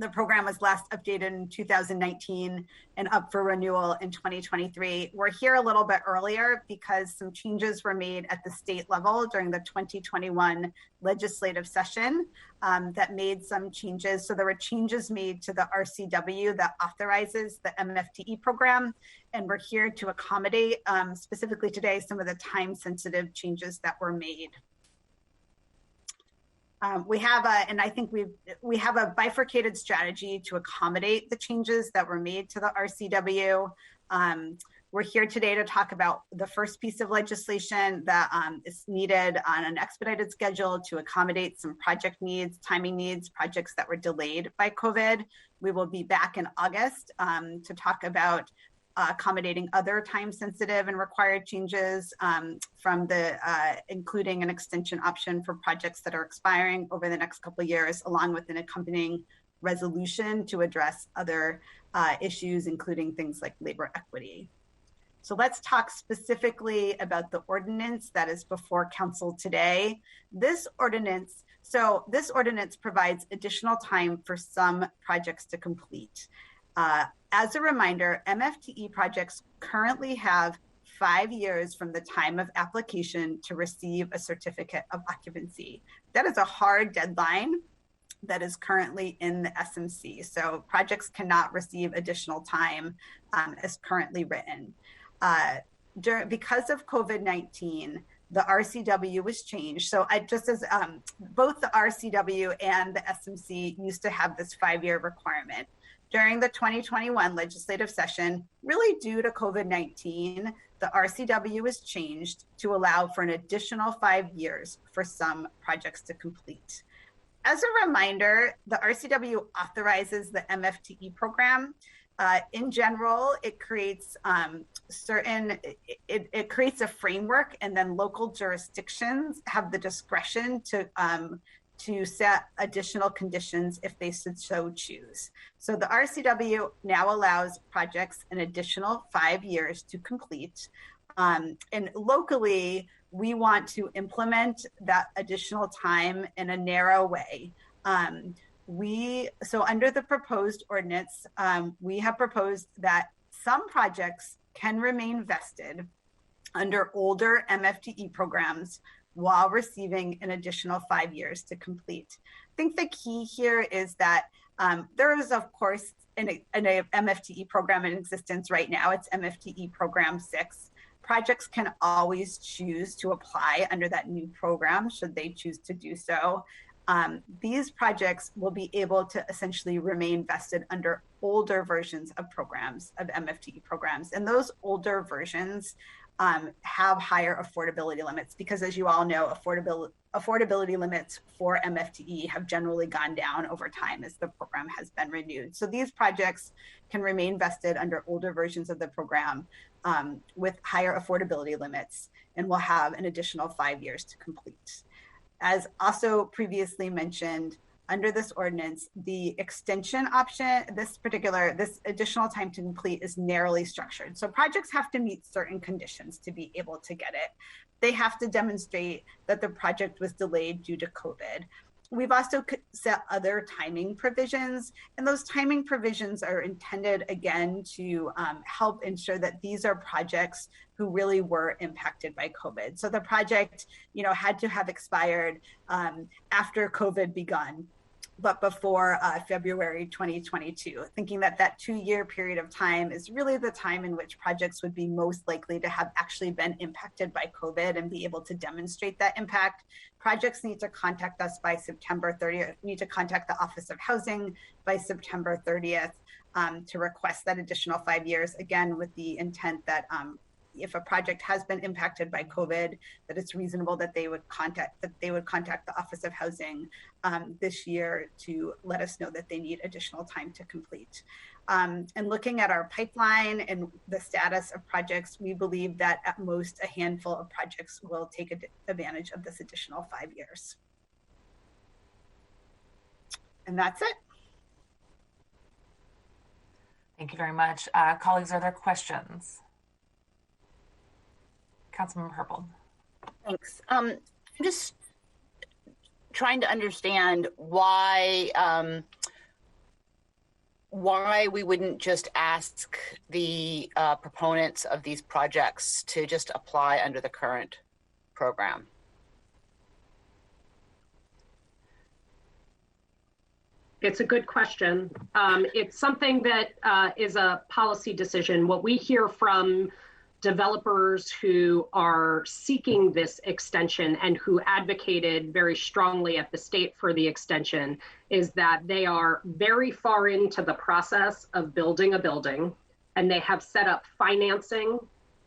The program was last updated in 2019 and up for renewal in 2023. We're here a little bit earlier because some changes were made at the state level during the 2021 legislative session that made some changes. So there were changes made to the RCW that authorizes the MFTE program, and we're here to accommodate specifically today some of the time-sensitive changes that were made. We have a bifurcated strategy to accommodate the changes that were made to the RCW. We're here today to talk about the first piece of legislation that is needed on an expedited schedule to accommodate some project needs, timing needs, projects that were delayed by COVID. We will be back in August to talk about accommodating other time-sensitive and required changes from the including an extension option for projects that are expiring over the next couple of years, along with an accompanying resolution to address other issues, including things like labor equity. So let's talk specifically about the ordinance that is before council today. This ordinance provides additional time for some projects to complete. As a reminder, MFTE projects currently have 5 years from the time of application to receive a certificate of occupancy. That is a hard deadline that is currently in the SMC. So projects cannot receive additional time as currently written. Because of COVID-19, the RCW was changed. So both the RCW and the SMC used to have this 5-year requirement. During the 2021 legislative session, really due to COVID-19, the RCW was changed to allow for an additional 5 years for some projects to complete. As a reminder, the RCW authorizes the MFTE program. In general, it creates it creates a framework, and then local jurisdictions have the discretion to set additional conditions if they so choose. So the RCW now allows projects an additional 5 years to complete. And locally, we want to implement that additional time in a narrow way. So under the proposed ordinance, we have proposed that some projects can remain vested under older MFTE programs while receiving an additional 5 years to complete. I think the key here is that there is, of course, an MFTE program in existence right now. It's MFTE Program 6. Projects can always choose to apply under that new program should they choose to do so. These projects will be able to essentially remain vested under older versions of programs, of MFTE programs. And those older versions have higher affordability limits because, as you all know, affordability limits for MFTE have generally gone down over time as the program has been renewed. So these projects can remain vested under older versions of the program with higher affordability limits, and will have an additional 5 years to complete. As also previously mentioned, under this ordinance, the extension option, this additional time to complete is narrowly structured. So projects have to meet certain conditions to be able to get it. They have to demonstrate that the project was delayed due to COVID. We've also set other timing provisions, and those timing provisions are intended, again, to help ensure that these are projects who really were impacted by COVID. So the project, had to have expired after COVID begun, but before February 2022, thinking that 2-year period of time is really the time in which projects would be most likely to have actually been impacted by COVID and be able to demonstrate that impact. Projects need to contact us by September 30th, need to contact the Office of Housing by September 30th to request that additional 5 years, again, with the intent that if a project has been impacted by COVID, that it's reasonable that they would contact the Office of Housing this year to let us know that they need additional time to complete. And looking at our pipeline and the status of projects, we believe that at most a handful of projects will take advantage of this additional 5 years. And that's it. Thank you very much. Colleagues, are there questions? Councilmember Herbold. Thanks. I'm just trying to understand why we wouldn't just ask the proponents of these projects to just apply under the current program. It's a good question. It's something that is a policy decision. What we hear from developers who are seeking this extension and who advocated very strongly at the state for the extension is that they are very far into the process of building a building, and they have set up financing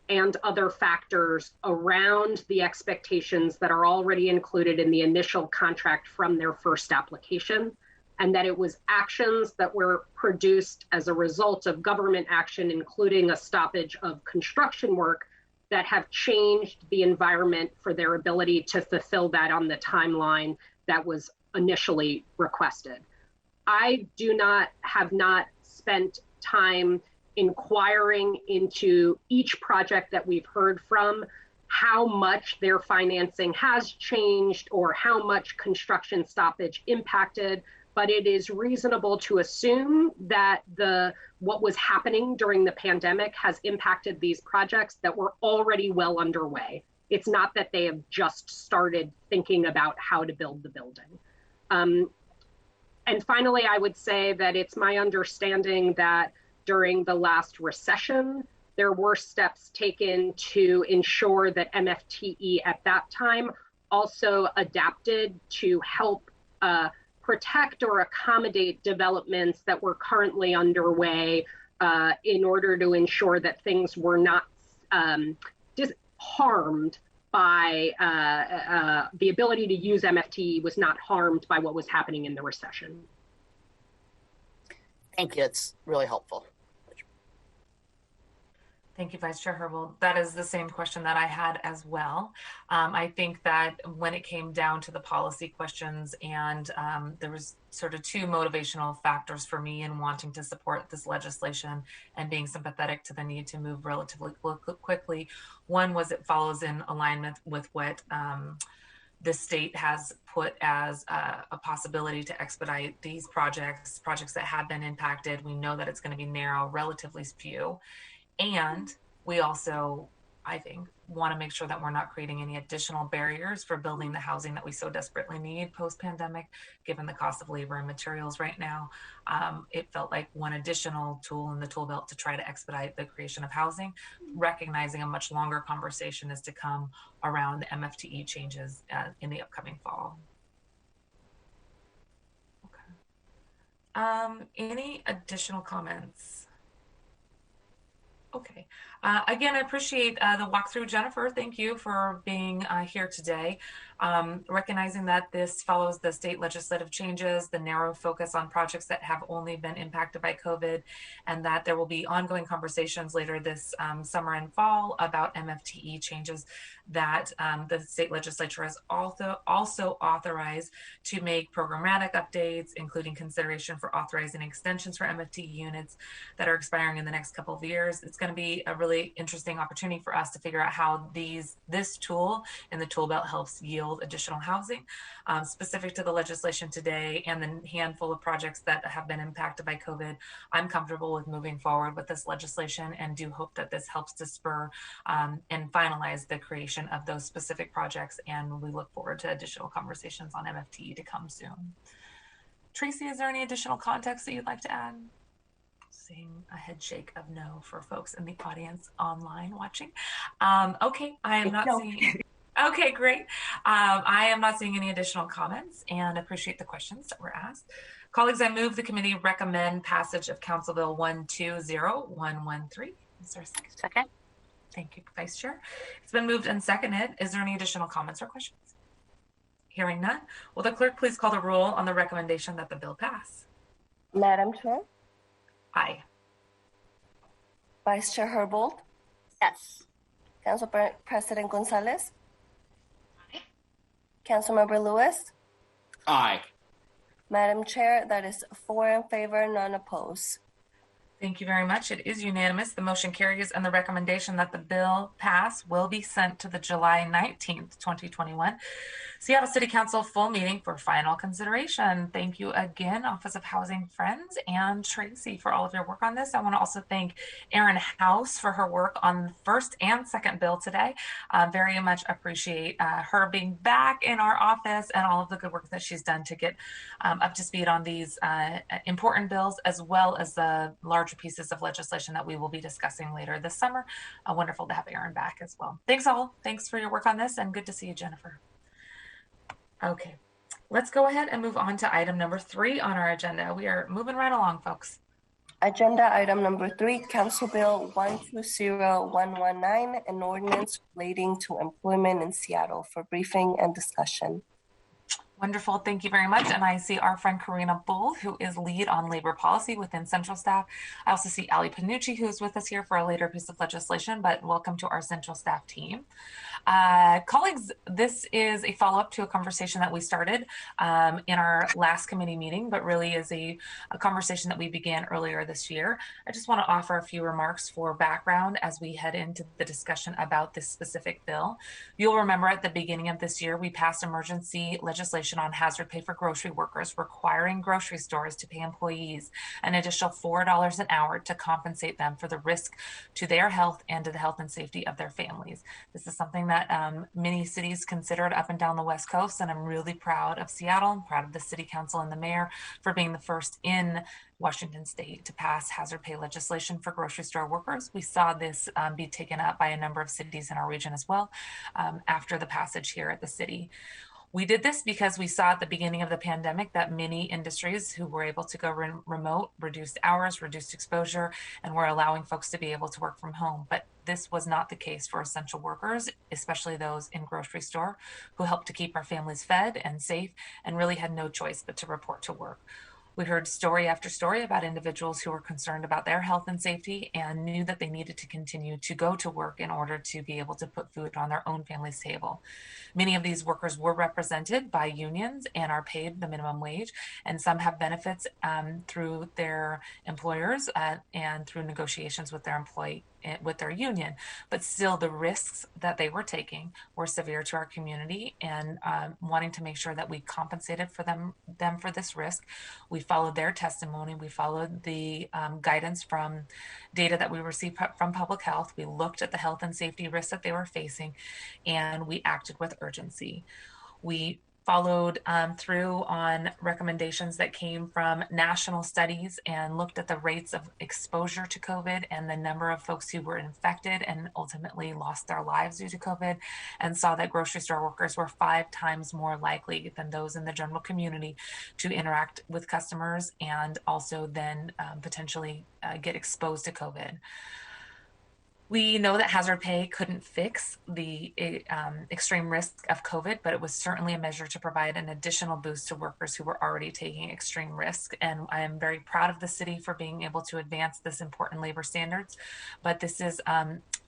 and other factors around the expectations that are already included in the initial contract from their first application, and that it was actions that were produced as a result of government action, including a stoppage of construction work, that have changed the environment for their ability to fulfill that on the timeline that was initially requested. I have not spent time inquiring into each project that we've heard from, how much their financing has changed or how much construction stoppage impacted. But it is reasonable to assume that what was happening during the pandemic has impacted these projects that were already well underway. It's not that they have just started thinking about how to build the building. And finally, I would say that it's my understanding that during the last recession, there were steps taken to ensure that MFTE at that time also adapted to help protect or accommodate developments that were currently underway in order to ensure that things were not just harmed by the ability to use MFT was not harmed by what was happening in the recession. Thank you. It's really helpful. Thank you, Vice Chair Herbold. That is the same question that I had as well. I think that when it came down to the policy questions, and there was sort of two motivational factors for me in wanting to support this legislation and being sympathetic to the need to move relatively quickly. One was it follows in alignment with what the state has put as a possibility to expedite these projects that have been impacted. We know that it's going to be narrow, relatively few. And we also, I think, want to make sure that we're not creating any additional barriers for building the housing that we so desperately need post-pandemic, given the cost of labor and materials right now. It felt like one additional tool in the tool belt to try to expedite the creation of housing, recognizing a much longer conversation is to come around the MFTE changes in the upcoming fall. Okay. Any additional comments? Okay. Again, I appreciate the walkthrough, Jennifer. Thank you for being here today. recognizing that this follows the state legislative changes, the narrow focus on projects that have only been impacted by COVID, and that there will be ongoing conversations later this summer and fall about MFTE changes that the state legislature has also authorized to make programmatic updates, including consideration for authorizing extensions for MFTE units that are expiring in the next couple of years. It's going to be a really interesting opportunity for us to figure out how this tool in the tool belt helps yield additional housing. Specific to the legislation today and the handful of projects that have been impacted by COVID, I'm comfortable with moving forward with this legislation and do hope that this helps to spur and finalize the creation of those specific projects. And we look forward to additional conversations on MFTE to come soon. Tracy, is there any additional context that you'd like to add? Seeing a head shake of no for folks in the audience online watching. Okay, I am not seeing. Okay, great. I am not seeing any additional comments and appreciate the questions that were asked. Colleagues, I move the committee recommend passage of Council Bill 120113. Is there a second? Second. Thank you, Vice Chair. It's been moved and seconded. Is there any additional comments or questions? Hearing none, will the clerk please call the roll on the recommendation that the bill pass? Madam Chair? Aye. Vice Chair Herbold? Yes. Council President Gonzalez? Aye. Councilmember Lewis? Aye. Madam Chair, that is 4 in favor, none opposed. Thank you very much. It is unanimous. The motion carries, and the recommendation that the bill pass will be sent to the July 19th, 2021 Seattle City Council full meeting for final consideration. Thank you again, Office of Housing Friends and Tracy, for all of your work on this. I want to also thank Erin House for her work on the first and second bill today. Very much appreciate her being back in our office and all of the good work that she's done to get up to speed on these important bills, as well as the larger pieces of legislation that we will be discussing later this summer. Wonderful to have Erin back as well. Thanks all. Thanks for your work on this, and good to see you, Jennifer. Okay, let's go ahead and move on to item number 3 on our agenda. We are moving right along, folks. Agenda item number 3, Council Bill 120119, an ordinance relating to employment in Seattle, for briefing and discussion. Wonderful. Thank you very much. And I see our friend Karina Bull, who is lead on labor policy within Central Staff. I also see Ali Panucci, who is with us here for a later piece of legislation, but welcome to our Central Staff team. Colleagues, this is a follow-up to a conversation that we started in our last committee meeting, but really is a conversation that we began earlier this year. I just want to offer a few remarks for background as we head into the discussion about this specific bill. You'll remember at the beginning of this year, we passed emergency legislation on hazard pay for grocery workers, requiring grocery stores to pay employees an additional $4 an hour to compensate them for the risk to their health and to the health and safety of their families. This is something that many cities considered up and down the West Coast, and I'm really proud of Seattle. I'm proud of the City Council and the Mayor for being the first in Washington State to pass hazard pay legislation for grocery store workers. We saw this be taken up by a number of cities in our region as well after the passage here at the city. We did this because we saw at the beginning of the pandemic that many industries who were able to go remote, reduced hours, reduced exposure, and were allowing folks to be able to work from home. But this was not the case for essential workers, especially those in grocery store who helped to keep our families fed and safe and really had no choice but to report to work. We heard story after story about individuals who were concerned about their health and safety and knew that they needed to continue to go to work in order to be able to put food on their own family's table. Many of these workers were represented by unions and are paid the minimum wage, and some have benefits through their employers and through negotiations with their union, but still the risks that they were taking were severe to our community, and wanting to make sure that we compensated for them for this risk. We followed their testimony. We followed the guidance from data that we received from public health. We looked at the health and safety risks that they were facing, and we acted with urgency. We followed through on recommendations that came from national studies and looked at the rates of exposure to COVID and the number of folks who were infected and ultimately lost their lives due to COVID, and saw that grocery store workers were 5 times more likely than those in the general community to interact with customers and also then potentially get exposed to COVID. We know that hazard pay couldn't fix the extreme risk of COVID, but it was certainly a measure to provide an additional boost to workers who were already taking extreme risk. And I am very proud of the city for being able to advance this important labor standards, but this is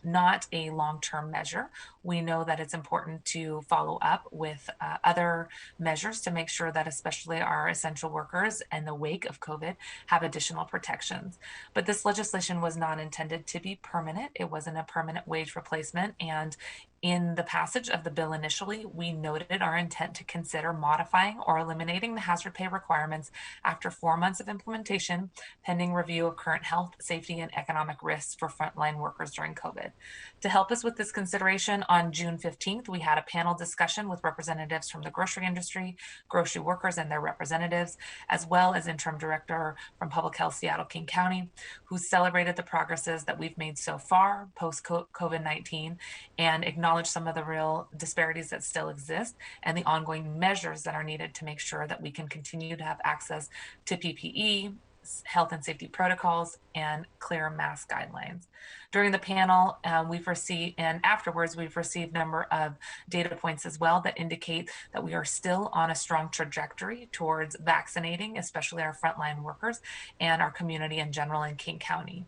not a long-term measure. We know that it's important to follow up with other measures to make sure that especially our essential workers in the wake of COVID have additional protections. But this legislation was not intended to be permanent. It wasn't a permanent wage replacement. And in the passage of the bill initially, we noted our intent to consider modifying or eliminating the hazard pay requirements after 4 months of implementation, pending review of current health, safety, and economic risks for frontline workers during COVID. To help us with this consideration, on June 15th, we had a panel discussion with representatives from the grocery industry, grocery workers and their representatives, as well as interim director from Public Health Seattle King County, who celebrated the progresses that we've made so far post-COVID-19 and acknowledged some of the real disparities that still exist and the ongoing measures that are needed to make sure that we can continue to have access to PPE, health and safety protocols, and clear mask guidelines. During the panel, we've received, and afterwards, we've received a number of data points as well that indicate that we are still on a strong trajectory towards vaccinating, especially our frontline workers and our community in general in King County.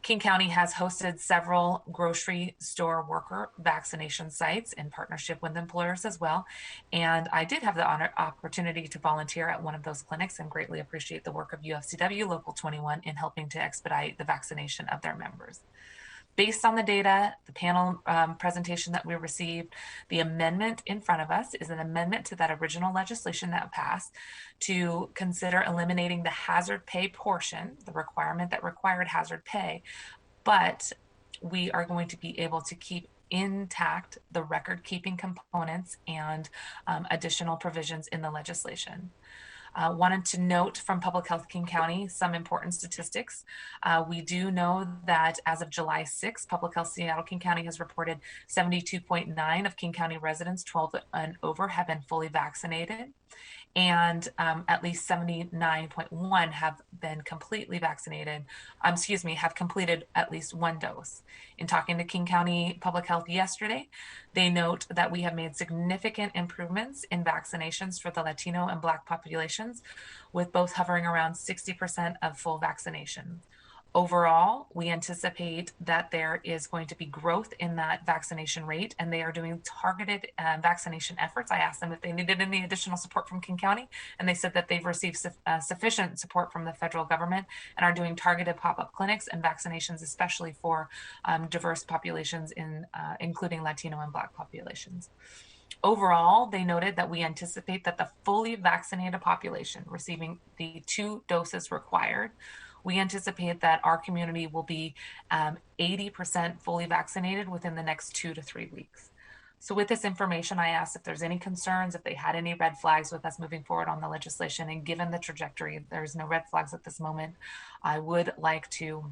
King County has hosted several grocery store worker vaccination sites in partnership with employers as well. And I did have the opportunity to volunteer at one of those clinics and greatly appreciate the work of UFCW Local 21 in helping to expedite the vaccination of their members. Based on the data, the panel presentation that we received, the amendment in front of us is an amendment to that original legislation that passed to consider eliminating the hazard pay portion, the requirement that required hazard pay, but we are going to be able to keep intact the record keeping components and additional provisions in the legislation. Wanted to note from Public Health King County some important statistics. We do know that as of July 6th, Public Health Seattle King County has reported 72.9% of King County residents 12 and over have been fully vaccinated. And at least 79.1% have been completely vaccinated, have completed at least one dose. In talking to King County Public Health yesterday, they note that we have made significant improvements in vaccinations for the Latino and Black populations, with both hovering around 60% of full vaccination. Overall, we anticipate that there is going to be growth in that vaccination rate, and they are doing targeted vaccination efforts. I asked them if they needed any additional support from King County, and they said that they've received sufficient support from the federal government and are doing targeted pop-up clinics and vaccinations, especially for diverse populations, including Latino and Black populations. Overall, they noted that we anticipate that the fully vaccinated population receiving the 2 doses required, we anticipate that our community will be 80% fully vaccinated within the next 2 to 3 weeks. So with this information, I asked if there's any concerns, if they had any red flags with us moving forward on the legislation. And given the trajectory, there's no red flags at this moment. I would like to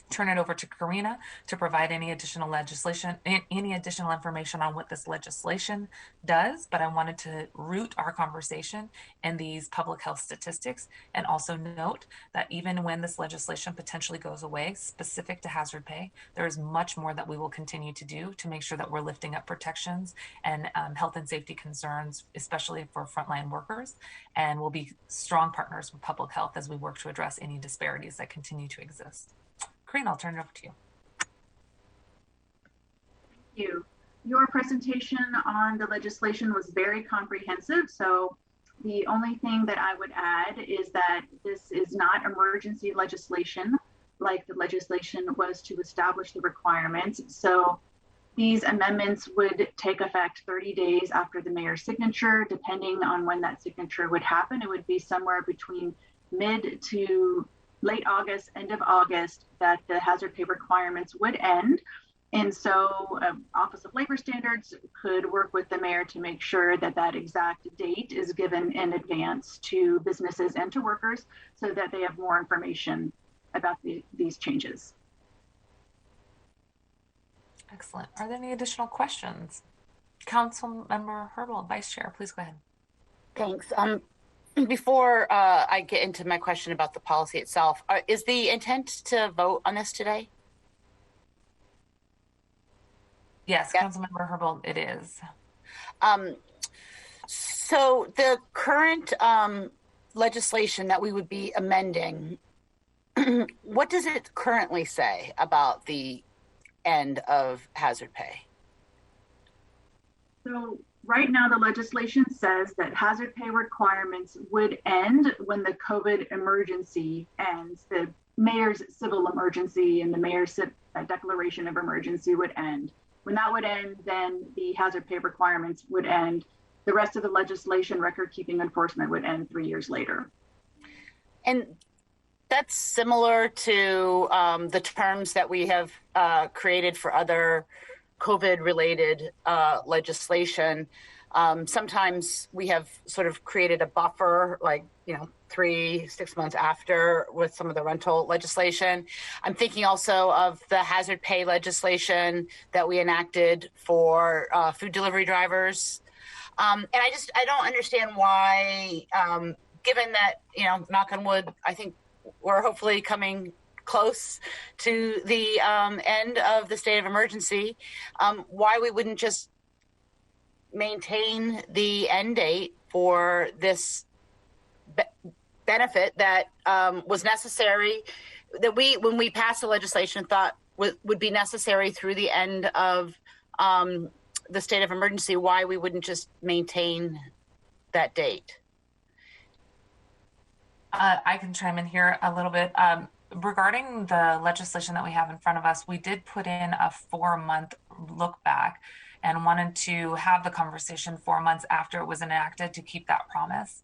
turn it over to Karina to provide any additional information on what this legislation does, but I wanted to root our conversation in these public health statistics and also note that even when this legislation potentially goes away, specific to hazard pay, there is much more that we will continue to do to make sure that we're lifting up protections and health and safety concerns, especially for frontline workers, and we'll be strong partners with public health as we work to address any disparities that continue to exist. Karina, I'll turn it over to you. Thank you. Your presentation on the legislation was very comprehensive. So the only thing that I would add is that this is not emergency legislation like the legislation was to establish the requirements. So these amendments would take effect 30 days after the mayor's signature, depending on when that signature would happen. It would be somewhere between mid to late August, end of August, that the hazard pay requirements would end. And so Office of Labor Standards could work with the mayor to make sure that that exact date is given in advance to businesses and to workers so that they have more information about these changes. Excellent. Are there any additional questions? Council Member Herbal, Vice Chair, please go ahead. Thanks. Before I get into my question about the policy itself, is the intent to vote on this today? Yes, Yep. Councilmember Herbold, it is. So the current legislation that we would be amending, what does it currently say about the end of hazard pay? So right now, the legislation says that hazard pay requirements would end when the COVID emergency ends. The mayor's civil emergency and the mayor's declaration of emergency would end. When that would end, then the hazard pay requirements would end. The rest of the legislation, record keeping enforcement, would end 3 years later. And that's similar to the terms that we have created for other COVID-related legislation. Sometimes we have sort of created a buffer, like 3-6 months after, with some of the rental legislation. I'm thinking also of the hazard pay legislation that we enacted for food delivery drivers. And I don't understand why, given that, knock on wood, I think we're hopefully coming close to the end of the state of emergency, why we wouldn't just maintain the end date for this benefit that was necessary, that when we passed the legislation, thought would be necessary through the end of the state of emergency. Why we wouldn't just maintain that date? I can chime in here a little bit. Regarding the legislation that we have in front of us, we did put in a 4-month look back and wanted to have the conversation 4 months after it was enacted to keep that promise.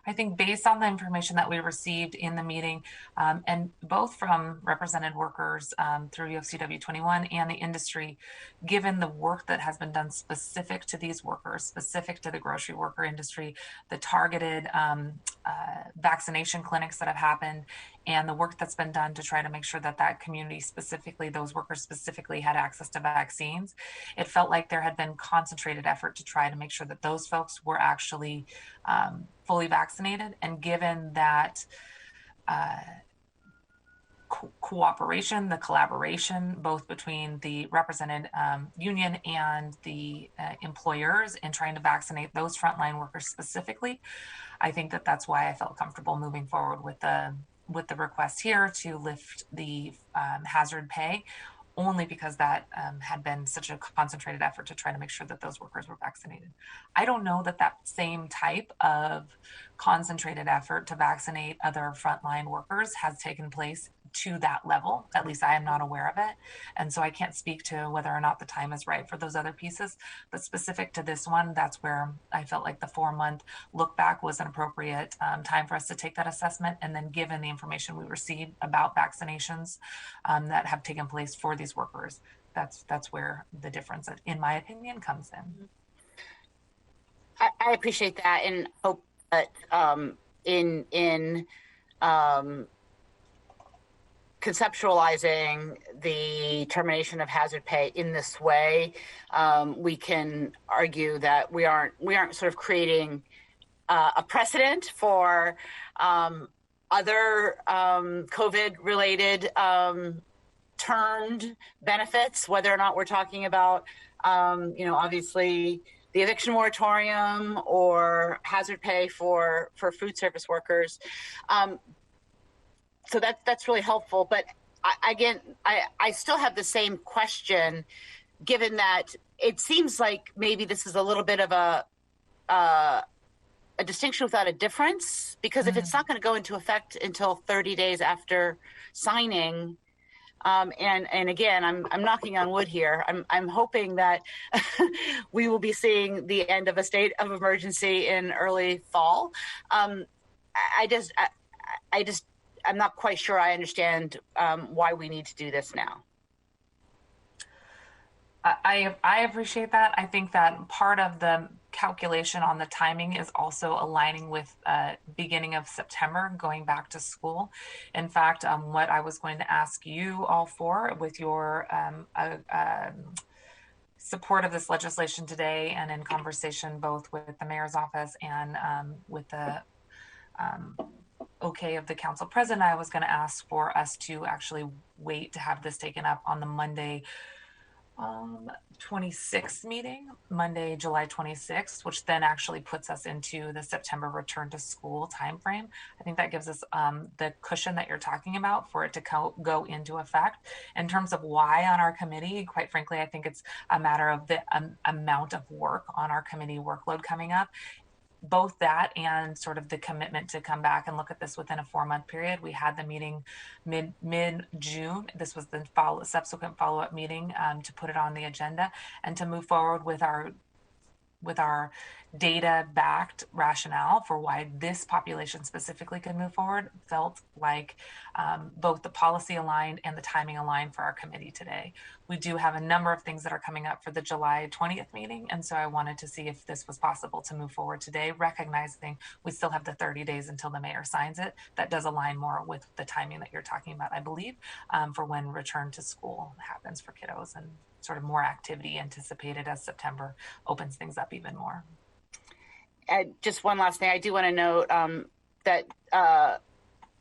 I think based on the information that we received in the meeting, and both from represented workers through UFCW 21 and the industry, given the work that has been done specific to these workers, specific to the grocery worker industry, the targeted vaccination clinics that have happened, and the work that's been done to try to make sure that that community specifically, those workers specifically, had access to vaccines, it felt like there had been concentrated effort to try to make sure that those folks were actually fully vaccinated. And given that cooperation, the collaboration, both between the represented union and the employers in trying to vaccinate those frontline workers specifically, I think that that's why I felt comfortable moving forward with the request here to lift the hazard pay, only because that had been such a concentrated effort to try to make sure that those workers were vaccinated. I don't know that that same type of concentrated effort to vaccinate other frontline workers has taken place to that level. At least I am not aware of it. And so I can't speak to whether or not the time is right for those other pieces. But specific to this one, that's where I felt like the 4-month look back was an appropriate time for us to take that assessment. And then given the information we received about vaccinations that have taken place for these workers, that's where the difference, in my opinion, comes in. I appreciate that, and hope that in conceptualizing the termination of hazard pay in this way, we can argue that we aren't sort of creating a precedent for other COVID-related termed benefits, whether or not we're talking about, obviously the eviction moratorium or hazard pay for food service workers. So that's really helpful. But I still have the same question, given that it seems like maybe this is a little bit of a distinction without a difference, because if it's not going to go into effect until 30 days after signing, and again, I'm knocking on wood here. I'm hoping that we will be seeing the end of a state of emergency in early fall. I'm not quite sure I understand why we need to do this now. I appreciate that. I think that part of the calculation on the timing is also aligning with beginning of September, going back to school. In fact, what I was going to ask you all for with your support of this legislation today, and in conversation both with the mayor's office and with the okay of the council president, I was going to ask for us to actually wait to have this taken up on the Monday 26th meeting, Monday, July 26th, which then actually puts us into the September return to school timeframe. I think that gives us the cushion that you're talking about for it to go into effect. In terms of why on our committee, quite frankly, I think it's a matter of the amount of work on our committee workload coming up. Both that and sort of the commitment to come back and look at this within a 4-month period. We had the meeting mid-June. This was the subsequent follow-up meeting to put it on the agenda and to move forward with our data-backed rationale for why this population specifically could move forward felt like both the policy aligned and the timing aligned for our committee today. We do have a number of things that are coming up for the July 20th meeting, and so I wanted to see if this was possible to move forward today, recognizing we still have the 30 days until the mayor signs it. That does align more with the timing that you're talking about, I believe, for when return to school happens for kiddos and sort of more activity anticipated as September opens things up even more. And just one last thing, I do want to note that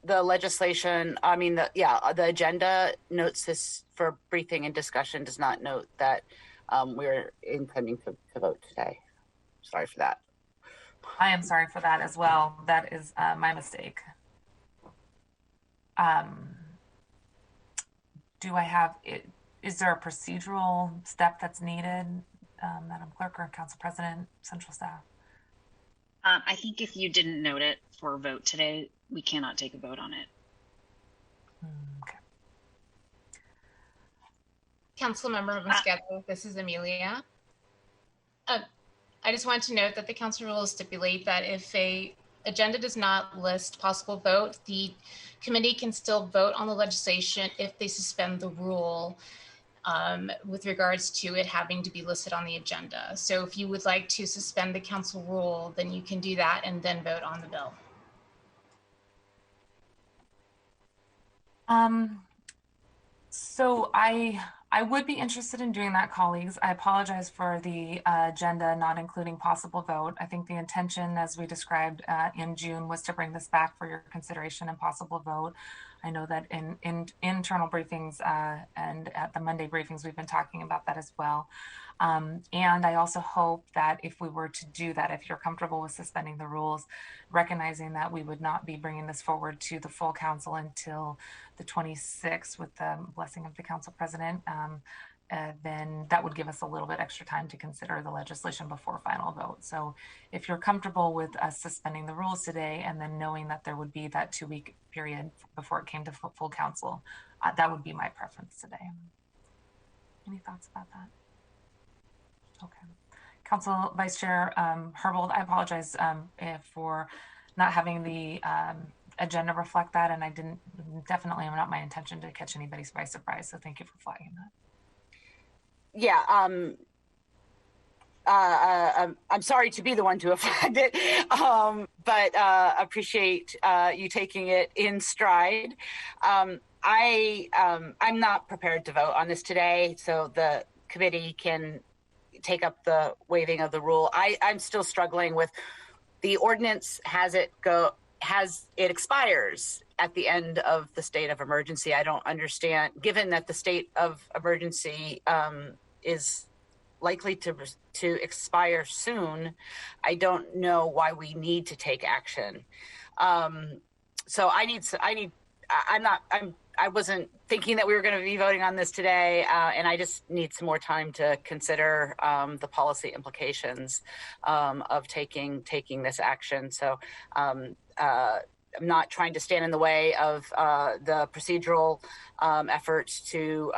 the legislation, the agenda notes this for briefing and discussion, does not note that we're intending to vote today. Sorry for that. I am sorry for that as well. That is my mistake. Do I have it? Is there a procedural step that's needed, Madam Clerk or Council President, Central Staff? I think if you didn't note it for a vote today, we cannot take a vote on it. Okay. Councilmember Mosqueda, this is Amelia. I just want to note that the council rules stipulate that if a agenda does not list possible vote, the committee can still vote on the legislation if they suspend the rule with regards to it having to be listed on the agenda. So if you would like to suspend the council rule, then you can do that and then vote on the bill. So I would be interested in doing that, colleagues. I apologize for the agenda not including possible vote. I think the intention, as we described in June, was to bring this back for your consideration and possible vote. I know that in internal briefings and at the Monday briefings, we've been talking about that as well. And I also hope that if we were to do that, if you're comfortable with suspending the rules, recognizing that we would not be bringing this forward to the full council until the 26th with the blessing of the council president, then that would give us a little bit extra time to consider the legislation before final vote. So if you're comfortable with us suspending the rules today and then knowing that there would be that 2-week period before it came to full council, that would be my preference today. Any thoughts about that? Okay. Council Vice Chair Herbold, I apologize for not having the agenda reflect that, and I definitely not my intention to catch anybody by surprise, so thank you for flagging that. Yeah, I'm sorry to be the one to have flagged it, but appreciate you taking it in stride. I'm not prepared to vote on this today, so the committee can take up the waiving of the rule. I'm still struggling with the ordinance. It expires at the end of the state of emergency. I don't understand, given that the state of emergency is likely to expire soon. I don't know why we need to take action. So I wasn't thinking that we were going to be voting on this today, and I just need some more time to consider the policy implications of taking this action. So I'm not trying to stand in the way of the procedural efforts to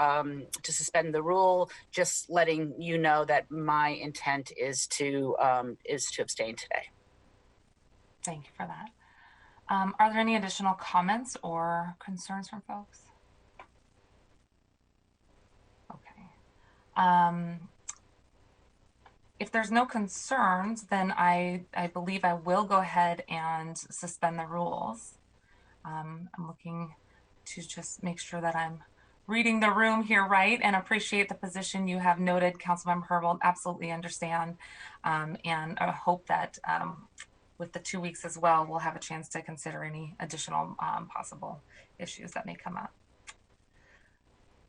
suspend the rule. Just letting you know that my intent is to abstain today. Thank you for that. Are there any additional comments or concerns from folks? Okay. If there's no concerns, then I believe I will go ahead and suspend the rules. I'm looking to just make sure that I'm reading the room here right and appreciate the position you have noted, Councilmember Herbold. Absolutely understand, and I hope that with the 2 weeks as well, we'll have a chance to consider any additional possible issues that may come up.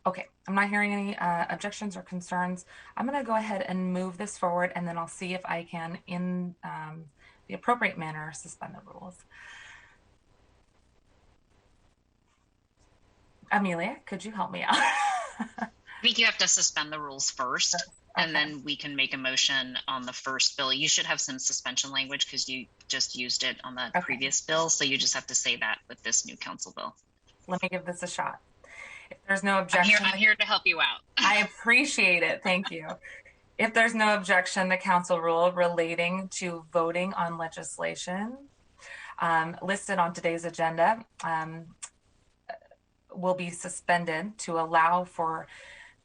Okay, I'm not hearing any objections or concerns. I'm going to go ahead and move this forward, and then I'll see if I can, in the appropriate manner, suspend the rules. Amelia, could you help me out? I think you have to suspend the rules first, and then we can make a motion on the first bill. You should have some suspension language because you just used it on the previous bill, so you just have to say that with this new council bill. Let me give this a shot. If there's no objection, I'm here to help you out. I appreciate it. Thank you. If there's no objection, the council rule relating to voting on legislation listed on today's agenda will be suspended to allow for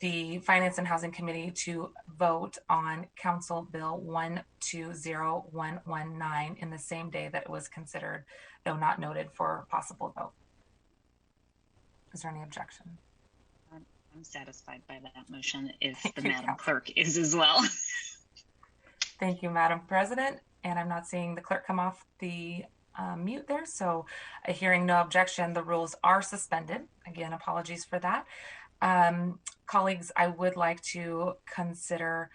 the Finance and Housing Committee to vote on Council Bill 120119 in the same day that it was considered, though not noted for possible vote. Is there any objection? I'm satisfied by that motion if the Madam Clerk is as well. Thank you, Madam President. And I'm not seeing the clerk come off the mute there. So hearing no objection, the rules are suspended. Again, apologies for that. Colleagues, I would like to consider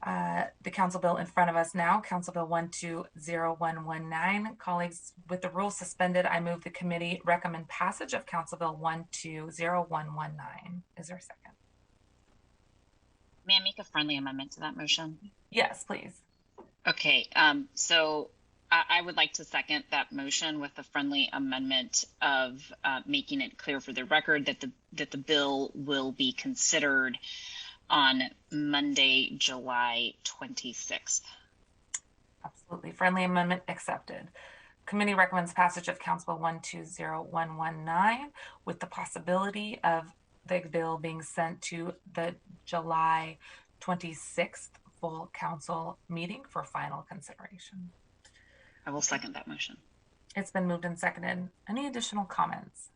the council bill in front of us now, Council Bill 120119. Colleagues, with the rules suspended, I move the committee recommend passage of Council Bill 120119. Is there a second? May I make a friendly amendment to that motion? Yes, please. Okay, so I would like to second that motion with a friendly amendment of making it clear for the record that the bill will be considered on Monday, July 26th. Absolutely. Friendly amendment accepted. Committee recommends passage of Council Bill 120119 with the possibility of the bill being sent to the July 26th full council meeting for final consideration. I will second that motion. It's been moved and seconded. Any additional comments?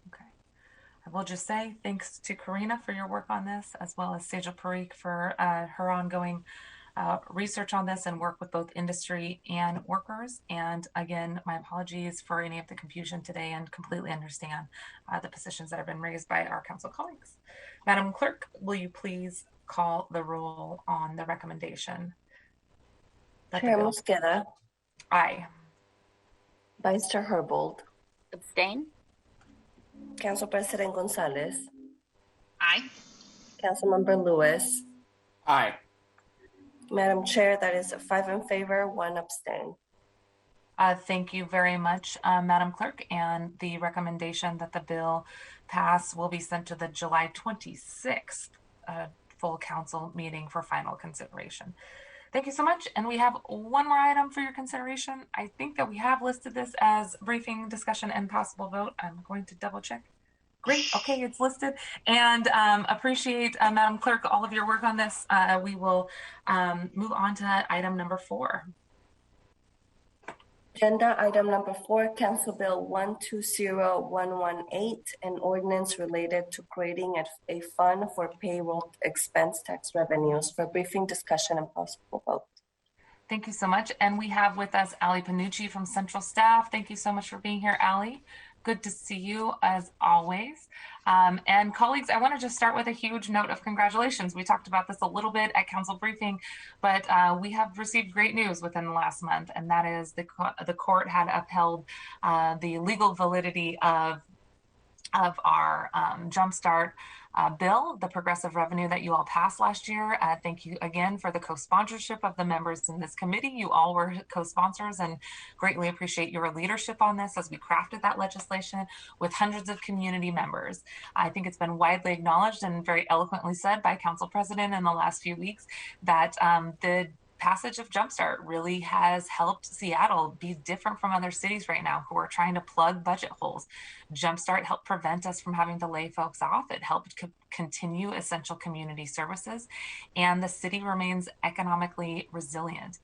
Okay. I will just say thanks to Karina for your work on this, as well as Sejal Parikh for her ongoing research on this and work with both industry and workers. And again, my apologies for any of the confusion today, and completely understand the positions that have been raised by our council colleagues. Madam Clerk, will you please call the roll on the recommendation? Chair Mosqueda. Aye. Vice Chair Herbold. Abstain. Council President Gonzalez. Aye. Councilmember Lewis. Aye. Madam Chair, that is 5 in favor, 1 abstain. Thank you very much, Madam Clerk. And the recommendation that the bill pass will be sent to the July 26th full council meeting for final consideration. Thank you so much. And we have one more item for your consideration. I think that we have listed this as briefing, discussion, and possible vote. I'm going to double check. Great. Okay, it's listed. And appreciate, Madam Clerk, all of your work on this. We will move on to item number 4. Agenda item number 4, Council Bill 120118, an ordinance related to creating a fund for payroll expense tax revenues for briefing, discussion, and possible vote. Thank you so much. And we have with us Ali Panucci from Central Staff. Thank you so much for being here, Ali. Good to see you as always. And colleagues, I want to just start with a huge note of congratulations. We talked about this a little bit at council briefing, but we have received great news within the last month, and that is the court had upheld the legal validity of our Jumpstart bill, the progressive revenue that you all passed last year. Thank you again for the co-sponsorship of the members in this committee. You all were co-sponsors, and greatly appreciate your leadership on this as we crafted that legislation with hundreds of community members. I think it's been widely acknowledged and very eloquently said by Council President in the last few weeks that the passage of Jumpstart really has helped Seattle be different from other cities right now who are trying to plug budget holes. Jumpstart helped prevent us from having to lay folks off. It helped continue essential community services, and the city remains economically resilient.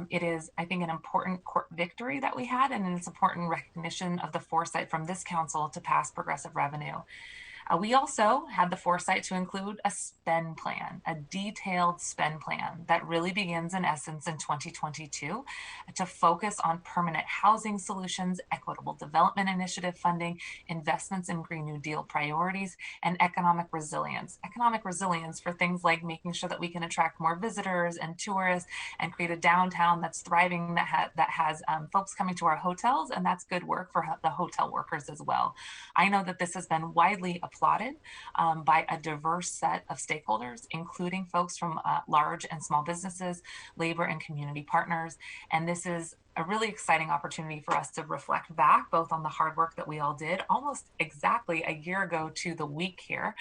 It is, I think, an important court victory that we had, and it's important recognition of the foresight from this council to pass progressive revenue. We also had the foresight to include a spend plan, a detailed spend plan that really begins in essence in 2022 to focus on permanent housing solutions, equitable development initiative funding, investments in Green New Deal priorities, and economic resilience. Economic resilience for things like making sure that we can attract more visitors and tourists and create a downtown that's thriving, that has folks coming to our hotels, and that's good work for the hotel workers as well. I know that this has been widely applauded by a diverse set of stakeholders, including folks from large and small businesses, labor and community partners. And this is a really exciting opportunity for us to reflect back both on the hard work that we all did almost exactly a year ago to the week here.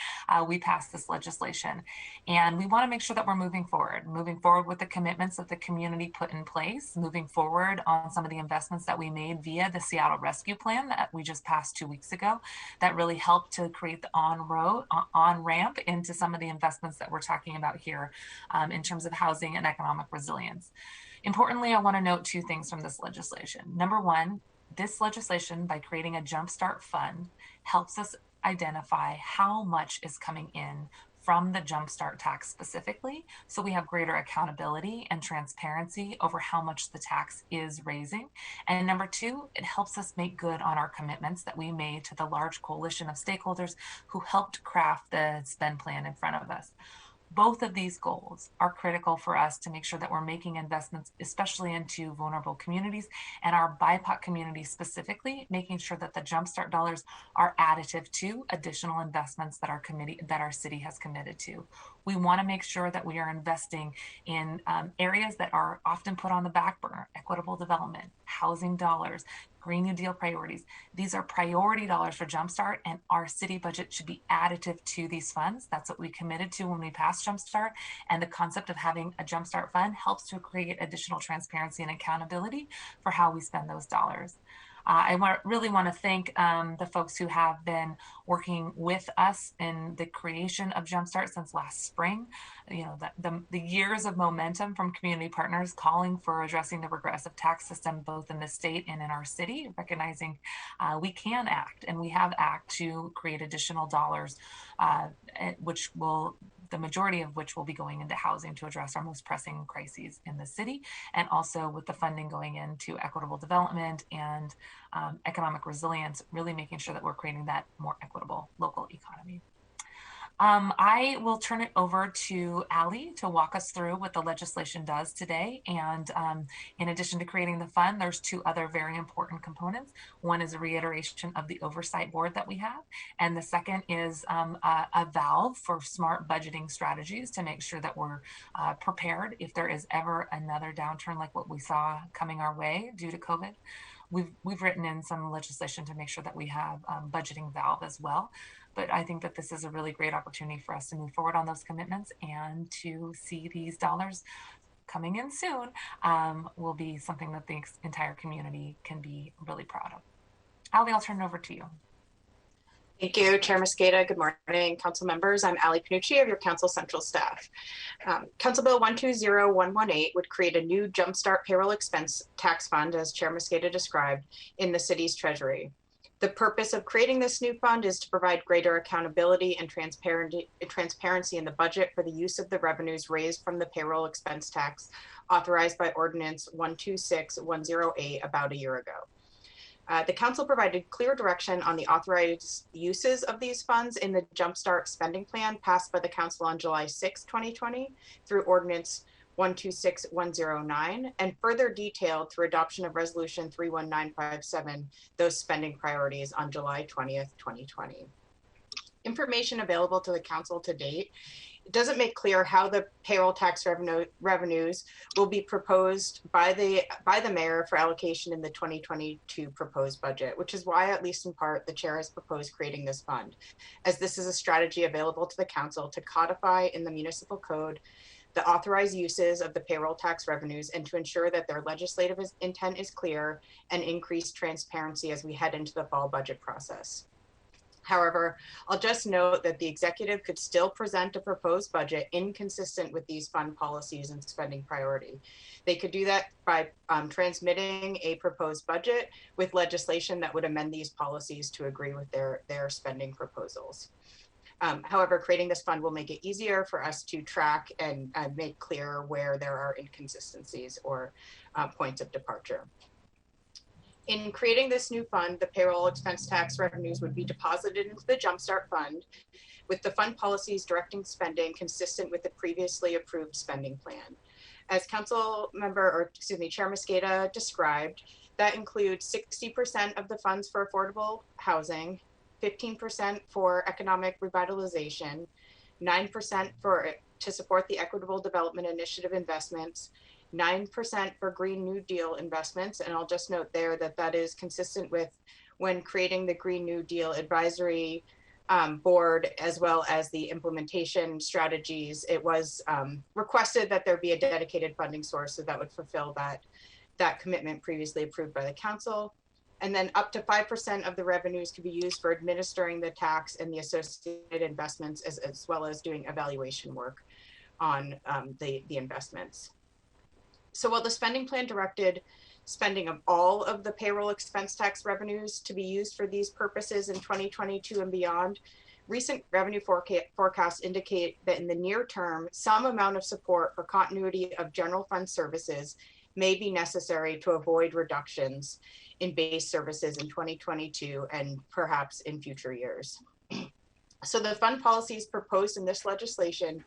We passed this legislation, and we want to make sure that we're moving forward with the commitments that the community put in place, moving forward on some of the investments that we made via the Seattle Rescue Plan that we just passed 2 weeks ago that really helped to create the on-ramp into some of the investments that we're talking about here in terms of housing and economic resilience. Importantly, I want to note 2 things from this legislation. Number one, this legislation, by creating a Jumpstart Fund, helps us identify how much is coming in from the Jumpstart tax specifically, so we have greater accountability and transparency over how much the tax is raising. And number 2, it helps us make good on our commitments that we made to the large coalition of stakeholders who helped craft the spend plan in front of us. Both of these goals are critical for us to make sure that we're making investments, especially into vulnerable communities and our BIPOC community specifically, making sure that the Jumpstart dollars are additive to additional investments that our city has committed to. We want to make sure that we are investing in areas that are often put on the back burner: equitable development, housing dollars, Green New Deal priorities. These are priority dollars for Jumpstart, and our city budget should be additive to these funds. That's what we committed to when we passed Jumpstart, and the concept of having a Jumpstart fund helps to create additional transparency and accountability for how we spend those dollars. I really want to thank the folks who have been working with us in the creation of Jumpstart since last spring. You know, the years of momentum from community partners calling for addressing the regressive tax system both in the state and in our city, recognizing we can act, and we have acted to create additional dollars, which will, the majority of which will be going into housing to address our most pressing crises in the city, and also with the funding going into equitable development and economic resilience, really making sure that we're creating that more equitable local economy. I will turn it over to Ali to walk us through what the legislation does today. And in addition to creating the fund, there's 2 other very important components. One is a reiteration of the oversight board that we have. And the second is a valve for smart budgeting strategies to make sure that we're prepared if there is ever another downturn like what we saw coming our way due to COVID. We've written in some legislation to make sure that we have budgeting valve as well. But I think that this is a really great opportunity for us to move forward on those commitments, and to see these dollars coming in soon will be something that the entire community can be really proud of. Ali, I'll turn it over to you. Thank you, Chair Mosqueda. Good morning, council members. I'm Ali Panucci of your council central staff. Council Bill 120118 would create a new Jumpstart Payroll Expense Tax Fund, as Chair Mosqueda described, in the city's treasury. The purpose of creating this new fund is to provide greater accountability and transparency in the budget for the use of the revenues raised from the payroll expense tax authorized by Ordinance 126108 about a year ago. The council provided clear direction on the authorized uses of these funds in the Jumpstart spending plan passed by the council on July 6, 2020 through Ordinance 126109, and further detailed through adoption of Resolution 31957, those spending priorities on July 20th, 2020. Information available to the council to date doesn't make clear how the payroll tax revenues will be proposed by the mayor for allocation in the 2022 proposed budget, which is why, at least in part, the chair has proposed creating this fund, as this is a strategy available to the council to codify in the municipal code the authorized uses of the payroll tax revenues, and to ensure that their legislative intent is clear and increase transparency as we head into the fall budget process. However, I'll just note that the executive could still present a proposed budget inconsistent with these fund policies and spending priority. They could do that by transmitting a proposed budget with legislation that would amend these policies to agree with their spending proposals. However, creating this fund will make it easier for us to track and make clear where there are inconsistencies or points of departure. In creating this new fund, the payroll expense tax revenues would be deposited into the Jumpstart Fund, with the fund policies directing spending consistent with the previously approved spending plan. As Chair Mosqueda described, that includes 60% of the funds for affordable housing, 15% for economic revitalization, 9% to support the Equitable Development Initiative investments, 9% for Green New Deal investments. And I'll just note there that that is consistent with when creating the Green New Deal Advisory Board, as well as the implementation strategies. It was requested that there be a dedicated funding source, so that would fulfill that commitment previously approved by the council. And then up to 5% of the revenues could be used for administering the tax and the associated investments, as well as doing evaluation work on the investments. So while the spending plan directed spending of all of the payroll expense tax revenues to be used for these purposes in 2022 and beyond, recent revenue forecasts indicate that in the near term, some amount of support for continuity of general fund services may be necessary to avoid reductions in base services in 2022 and perhaps in future years. So the fund policies proposed in this legislation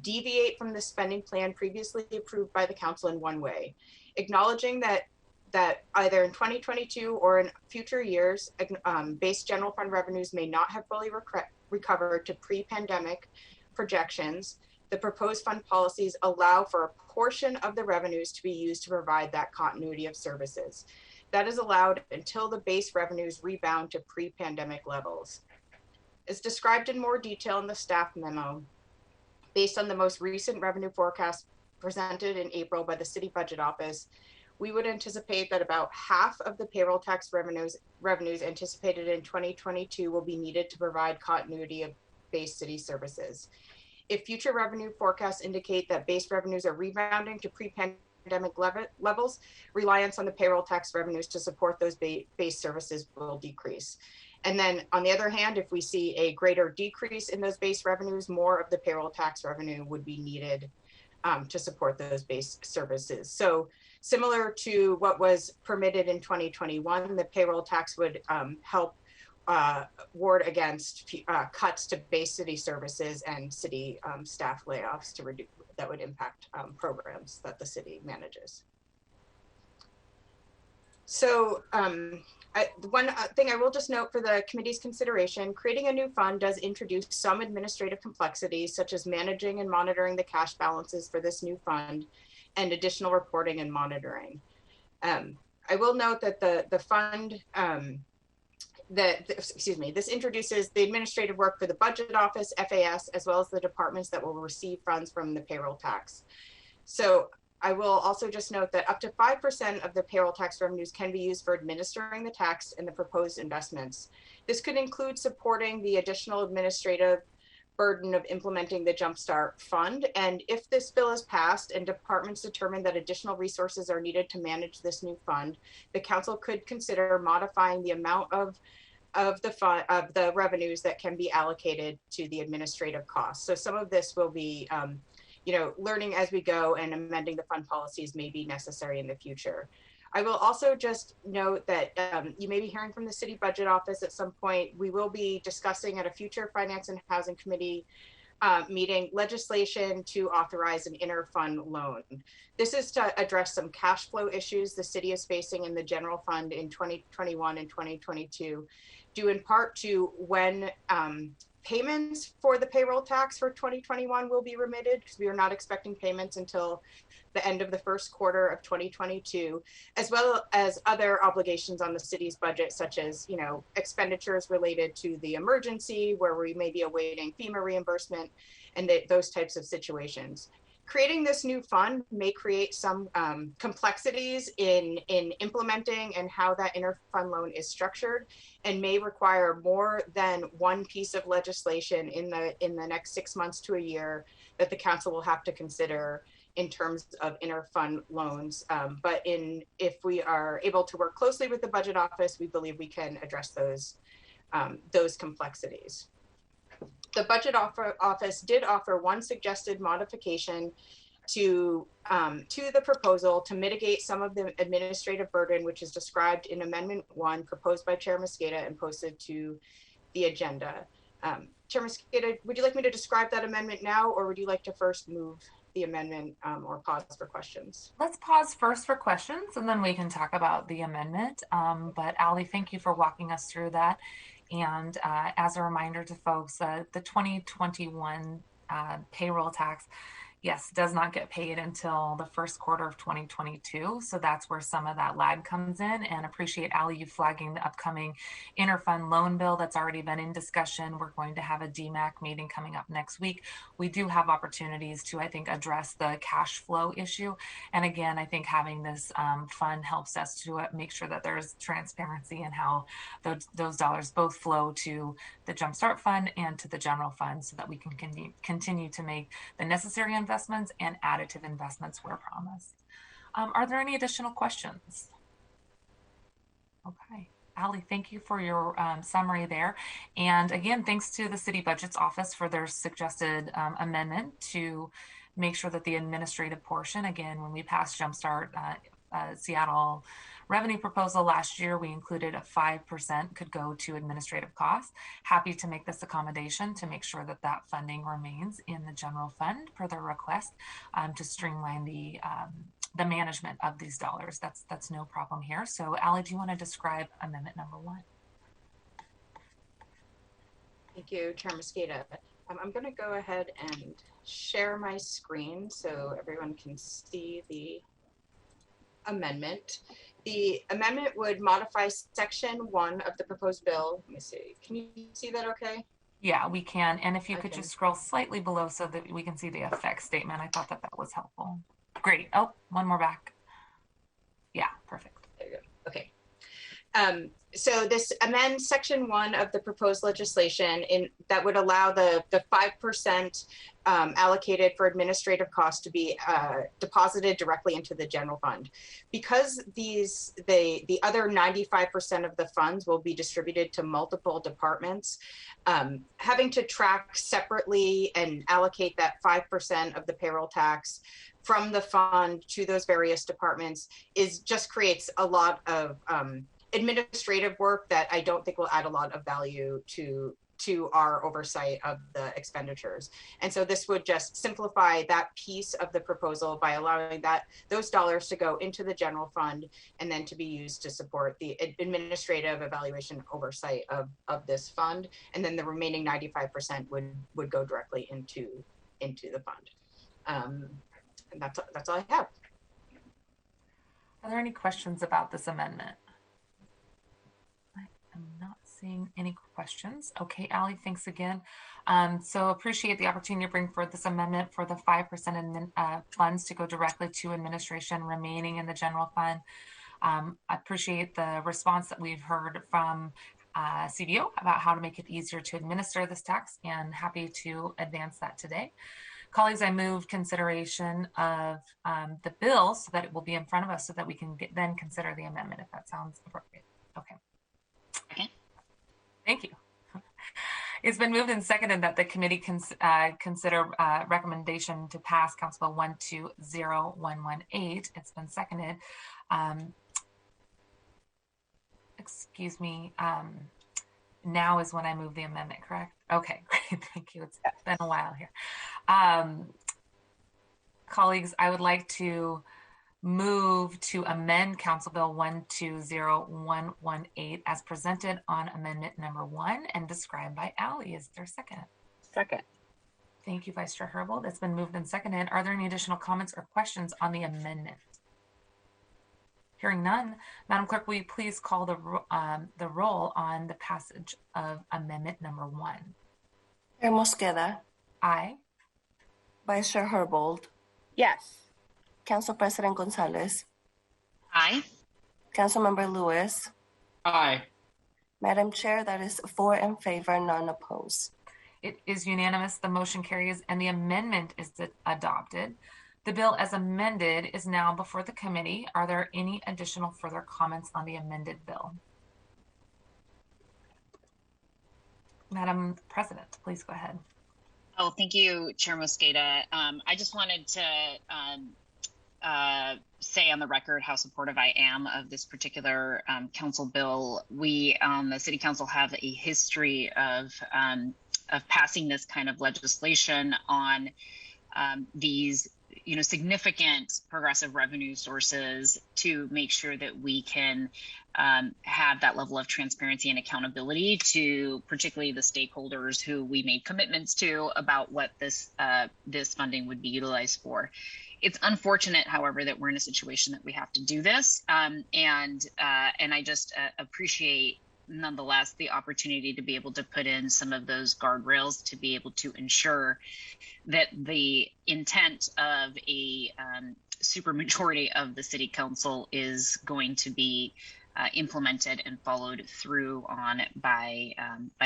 deviate from the spending plan previously approved by the council in one way, acknowledging that either in 2022 or in future years, base general fund revenues may not have fully recovered to pre-pandemic projections. The proposed fund policies allow for a portion of the revenues to be used to provide that continuity of services. That is allowed until the base revenues rebound to pre-pandemic levels. As described in more detail in the staff memo, based on the most recent revenue forecast presented in April by the City Budget Office, we would anticipate that about half of the payroll tax revenues anticipated in 2022 will be needed to provide continuity of base city services. If future revenue forecasts indicate that base revenues are rebounding to pre-pandemic levels, reliance on the payroll tax revenues to support those base services will decrease. And then on the other hand, if we see a greater decrease in those base revenues, more of the payroll tax revenue would be needed to support those base services. So similar to what was permitted in 2021, the payroll tax would help ward against cuts to base city services and city staff layoffs that would impact programs that the city manages. So one thing I will just note for the committee's consideration, creating a new fund does introduce some administrative complexities, such as managing and monitoring the cash balances for this new fund and additional reporting and monitoring. I will note that the fund, this introduces the administrative work for the budget office, FAS, as well as the departments that will receive funds from the payroll tax. So I will also just note that up to 5% of the payroll tax revenues can be used for administering the tax and the proposed investments. This could include supporting the additional administrative burden of implementing the Jumpstart Fund. And if this bill is passed and departments determine that additional resources are needed to manage this new fund, the council could consider modifying the amount of the revenues that can be allocated to the administrative costs. So some of this will be learning as we go, and amending the fund policies may be necessary in the future. I will also just note that you may be hearing from the City Budget Office at some point. We will be discussing at a future Finance and Housing Committee meeting legislation to authorize an inter-fund loan. This is to address some cash flow issues the city is facing in the general fund in 2021 and 2022, due in part to when payments for the payroll tax for 2021 will be remitted, because we are not expecting payments until the end of the first quarter of 2022, as well as other obligations on the city's budget, such as expenditures related to the emergency, where we may be awaiting FEMA reimbursement, and those types of situations. Creating this new fund may create some complexities in implementing and how that inter-fund loan is structured, and may require more than one piece of legislation in the next 6 months to a year that the council will have to consider in terms of inter-fund loans. But if we are able to work closely with the budget office, we believe we can address those complexities. The budget office did offer one suggested modification to the proposal to mitigate some of the administrative burden, which is described in Amendment 1 proposed by Chair Mosqueda and posted to the agenda. Chair Mosqueda, would you like me to describe that amendment now, or would you like to first move the amendment or pause for questions? Let's pause first for questions, and then we can talk about the amendment. But Ali, thank you for walking us through that. And as a reminder to folks, the 2021 payroll tax, yes, does not get paid until the first quarter of 2022. So that's where some of that lag comes in, and appreciate Ali, you flagging the upcoming interfund loan bill that's already been in discussion. We're going to have a DMAC meeting coming up next week. We do have opportunities to, I think, address the cash flow issue. And again, I think having this fund helps us to make sure that there's transparency in how those dollars both flow to the Jumpstart Fund and to the general fund, so that we can continue to make the necessary investments and additive investments where promised. Are there any additional questions? Okay, Ali, thank you for your summary there. And again, thanks to the City Budget's Office for their suggested amendment to make sure that the administrative portion, again, when we passed Jumpstart Seattle revenue proposal last year, we included a 5% could go to administrative costs. Happy to make this accommodation to make sure that that funding remains in the general fund per their request, to streamline the management of these dollars. That's no problem here. So Ali, do you want to describe amendment number 1? Thank you, Chair Mosqueda. I'm going to go ahead and share my screen so everyone can see the amendment. The amendment would modify section 1 of the proposed bill. Let me see. Can you see that okay? Yeah, we can. And if you could just scroll slightly below so that we can see the effects statement. I thought that was helpful. Great. Oh, one more back. Yeah, perfect. There you go. Okay. So this amends section 1 of the proposed legislation that would allow the 5% allocated for administrative costs to be deposited directly into the general fund. Because the other 95% of the funds will be distributed to multiple departments, having to track separately and allocate that 5% of the payroll tax from the fund to those various departments just creates a lot of administrative work that I don't think will add a lot of value to our oversight of the expenditures. And so this would just simplify that piece of the proposal by allowing those dollars to go into the general fund and then to be used to support the administrative evaluation oversight of this fund. And then the remaining 95% would go directly into the fund. And that's all I have. Are there any questions about this amendment? I'm not seeing any questions. Okay, Ali, thanks again. So appreciate the opportunity to bring forth this amendment for the 5% in funds to go directly to administration remaining in the general fund. I appreciate the response that we've heard from CBO about how to make it easier to administer this tax, and happy to advance that today. Colleagues, I move consideration of the bill so that it will be in front of us so that we can then consider the amendment, if that sounds appropriate. Okay. Thank you. It's been moved and seconded that the committee consider recommendation to pass Council Bill 120118. It's been seconded. Excuse me. Now is when I move the amendment, correct? Okay, great. Thank you. It's been a while here. Colleagues, I would like to move to amend Council Bill 120118 as presented on amendment number 1 and described by Ali. Is there a second? Second. Thank you, Vice Chair Herbold. It's been moved and seconded. Are there any additional comments or questions on the amendment? Hearing none, Madam Clerk, will you please call the roll on the passage of amendment number 1? Chair Mosqueda. Aye. Vice Chair Herbold. Yes. Council President Gonzalez. Aye. Councilmember Lewis. Aye. Madam Chair, that is 4 in favor, none opposed. It is unanimous. The motion carries and the amendment is adopted. The bill as amended is now before the committee. Are there any additional further comments on the amended bill? Madam President, please go ahead. Oh, thank you, Chair Mosqueda. I just wanted to say on the record how supportive I am of this particular council bill. We on the City Council have a history of passing this kind of legislation on these significant progressive revenue sources to make sure that we can have that level of transparency and accountability to particularly the stakeholders who we made commitments to about what this funding would be utilized for. It's unfortunate, however, that we're in a situation that we have to do this, and I just appreciate nonetheless the opportunity to be able to put in some of those guardrails to be able to ensure that the intent of a supermajority of the City Council is going to be implemented and followed through on by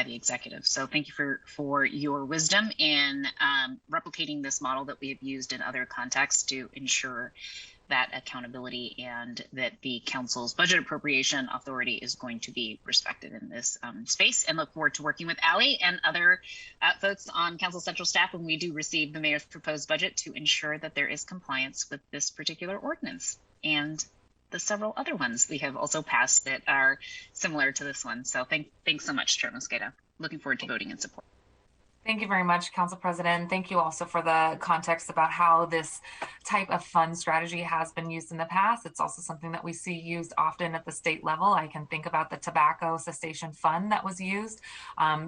the executive. So thank you for your wisdom in replicating this model that we have used in other contexts to ensure that accountability and that the council's budget appropriation authority is going to be respected in this space, and look forward to working with Allie and other folks on council central staff when we do receive the mayor's proposed budget to ensure that there is compliance with this particular ordinance and the several other ones we have also passed that are similar to this one. So thanks so much, Chair Mosqueda. Looking forward to voting in support. Thank you very much, Council President. Thank you also for the context about how this type of fund strategy has been used in the past. It's also something that we see used often at the state level. I can think about the tobacco cessation fund that was used,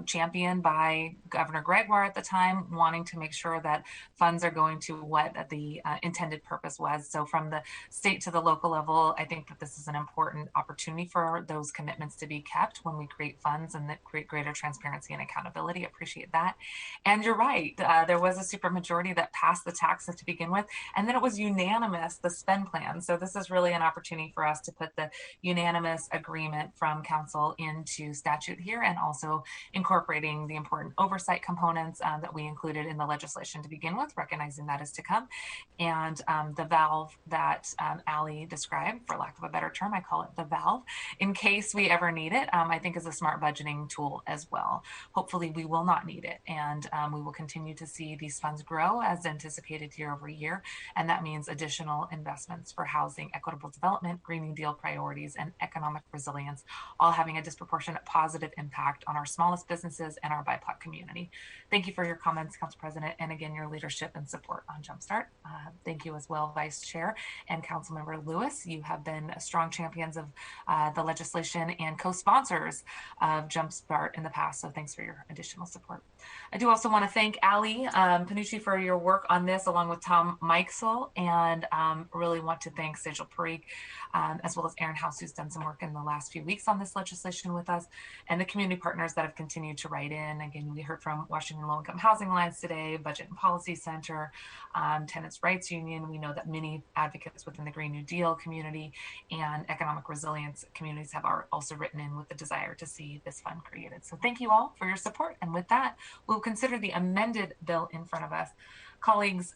championed by Governor Gregoire at the time, wanting to make sure that funds are going to what the intended purpose was. So from the state to the local level, I think that this is an important opportunity for those commitments to be kept when we create funds and that create greater transparency and accountability. I appreciate that. And you're right, there was a supermajority that passed the tax to begin with, and then it was unanimous, the spend plan. So this is really an opportunity for us to put the unanimous agreement from council into statute here, and also incorporating the important oversight components that we included in the legislation to begin with, recognizing that is to come. And the valve that Allie described, for lack of a better term, I call it the valve, in case we ever need it, I think is a smart budgeting tool as well. Hopefully we will not need it. And we will continue to see these funds grow as anticipated year over year. And that means additional investments for housing, equitable development, Green New Deal priorities, and economic resilience, all having a disproportionate positive impact on our smallest businesses and our BIPOC community. Thank you for your comments, Council President, and again, your leadership and support on Jumpstart. Thank you as well, Vice Chair and Councilmember Lewis. You have been strong champions of the legislation and co-sponsors of Jumpstart in the past, so thanks for your additional support. I do also want to thank Allie Panucci for your work on this, along with Tom Mikesell, and really want to thank Sejal Parikh, as well as Aaron House, who's done some work in the last few weeks on this legislation with us, and the community partners that have continued to write in. Again, we heard from Washington Low Income Housing Alliance today, Budget and Policy Center, Tenants Rights Union. We know that many advocates within the Green New Deal community and economic resilience communities have also written in with the desire to see this fund created. So thank you all for your support. And with that, we'll consider the amended bill in front of us. Colleagues,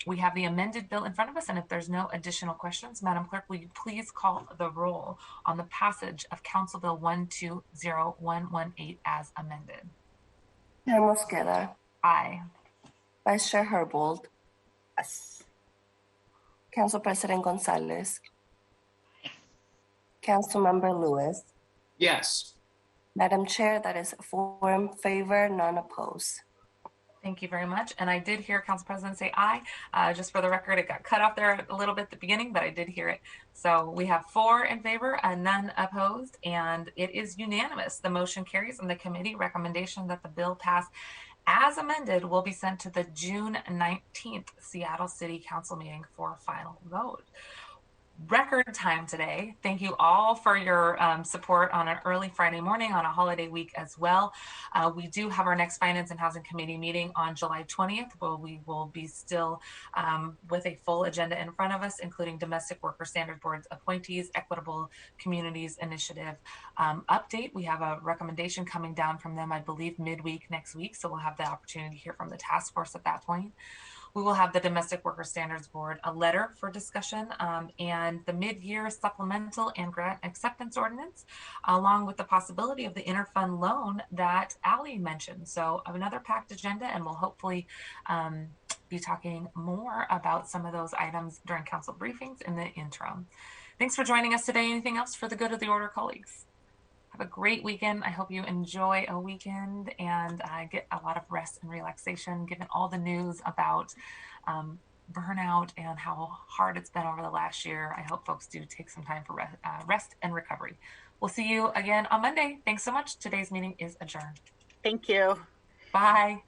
we have the amended bill in front of us, and if there's no additional questions, Madam Clerk, will you please call the roll on the passage of Council Bill 120118 as amended? Chair Mosqueda. Aye. Vice Chair Herbold. Yes. Council President Gonzalez. Councilmember Lewis. Yes. Madam Chair, that is 4 in favor, none opposed. Thank you very much. And I did hear Council President say aye. Just for the record, it got cut off there a little bit at the beginning, but I did hear it. So we have 4 in favor and none opposed, and it is unanimous. The motion carries, and the committee recommendation that the bill pass as amended will be sent to the June 19th Seattle City Council meeting for final vote. record time today. Thank you all for your support on an early Friday morning on a holiday week as well. We do have our next Finance and Housing Committee meeting on July 20th, where we will be still with a full agenda in front of us, including Domestic Worker Standard Board's appointees, Equitable Communities Initiative update. We have a recommendation coming down from them, I believe, midweek next week, so we'll have the opportunity to hear from the task force at that point. We will have the Domestic Worker Standards Board, a letter for discussion, and the mid-year supplemental and grant acceptance ordinance, along with the possibility of the interfund loan that Ali mentioned. So another packed agenda, and we'll hopefully be talking more about some of those items during council briefings in the interim. Thanks for joining us today. Anything else for the good of the order, colleagues? Have a great weekend. I hope you enjoy a weekend and get a lot of rest and relaxation, given all the news about burnout and how hard it's been over the last year. I hope folks do take some time for rest and recovery. We'll see you again on Monday. Thanks so much. Today's meeting is adjourned. Thank you. Bye.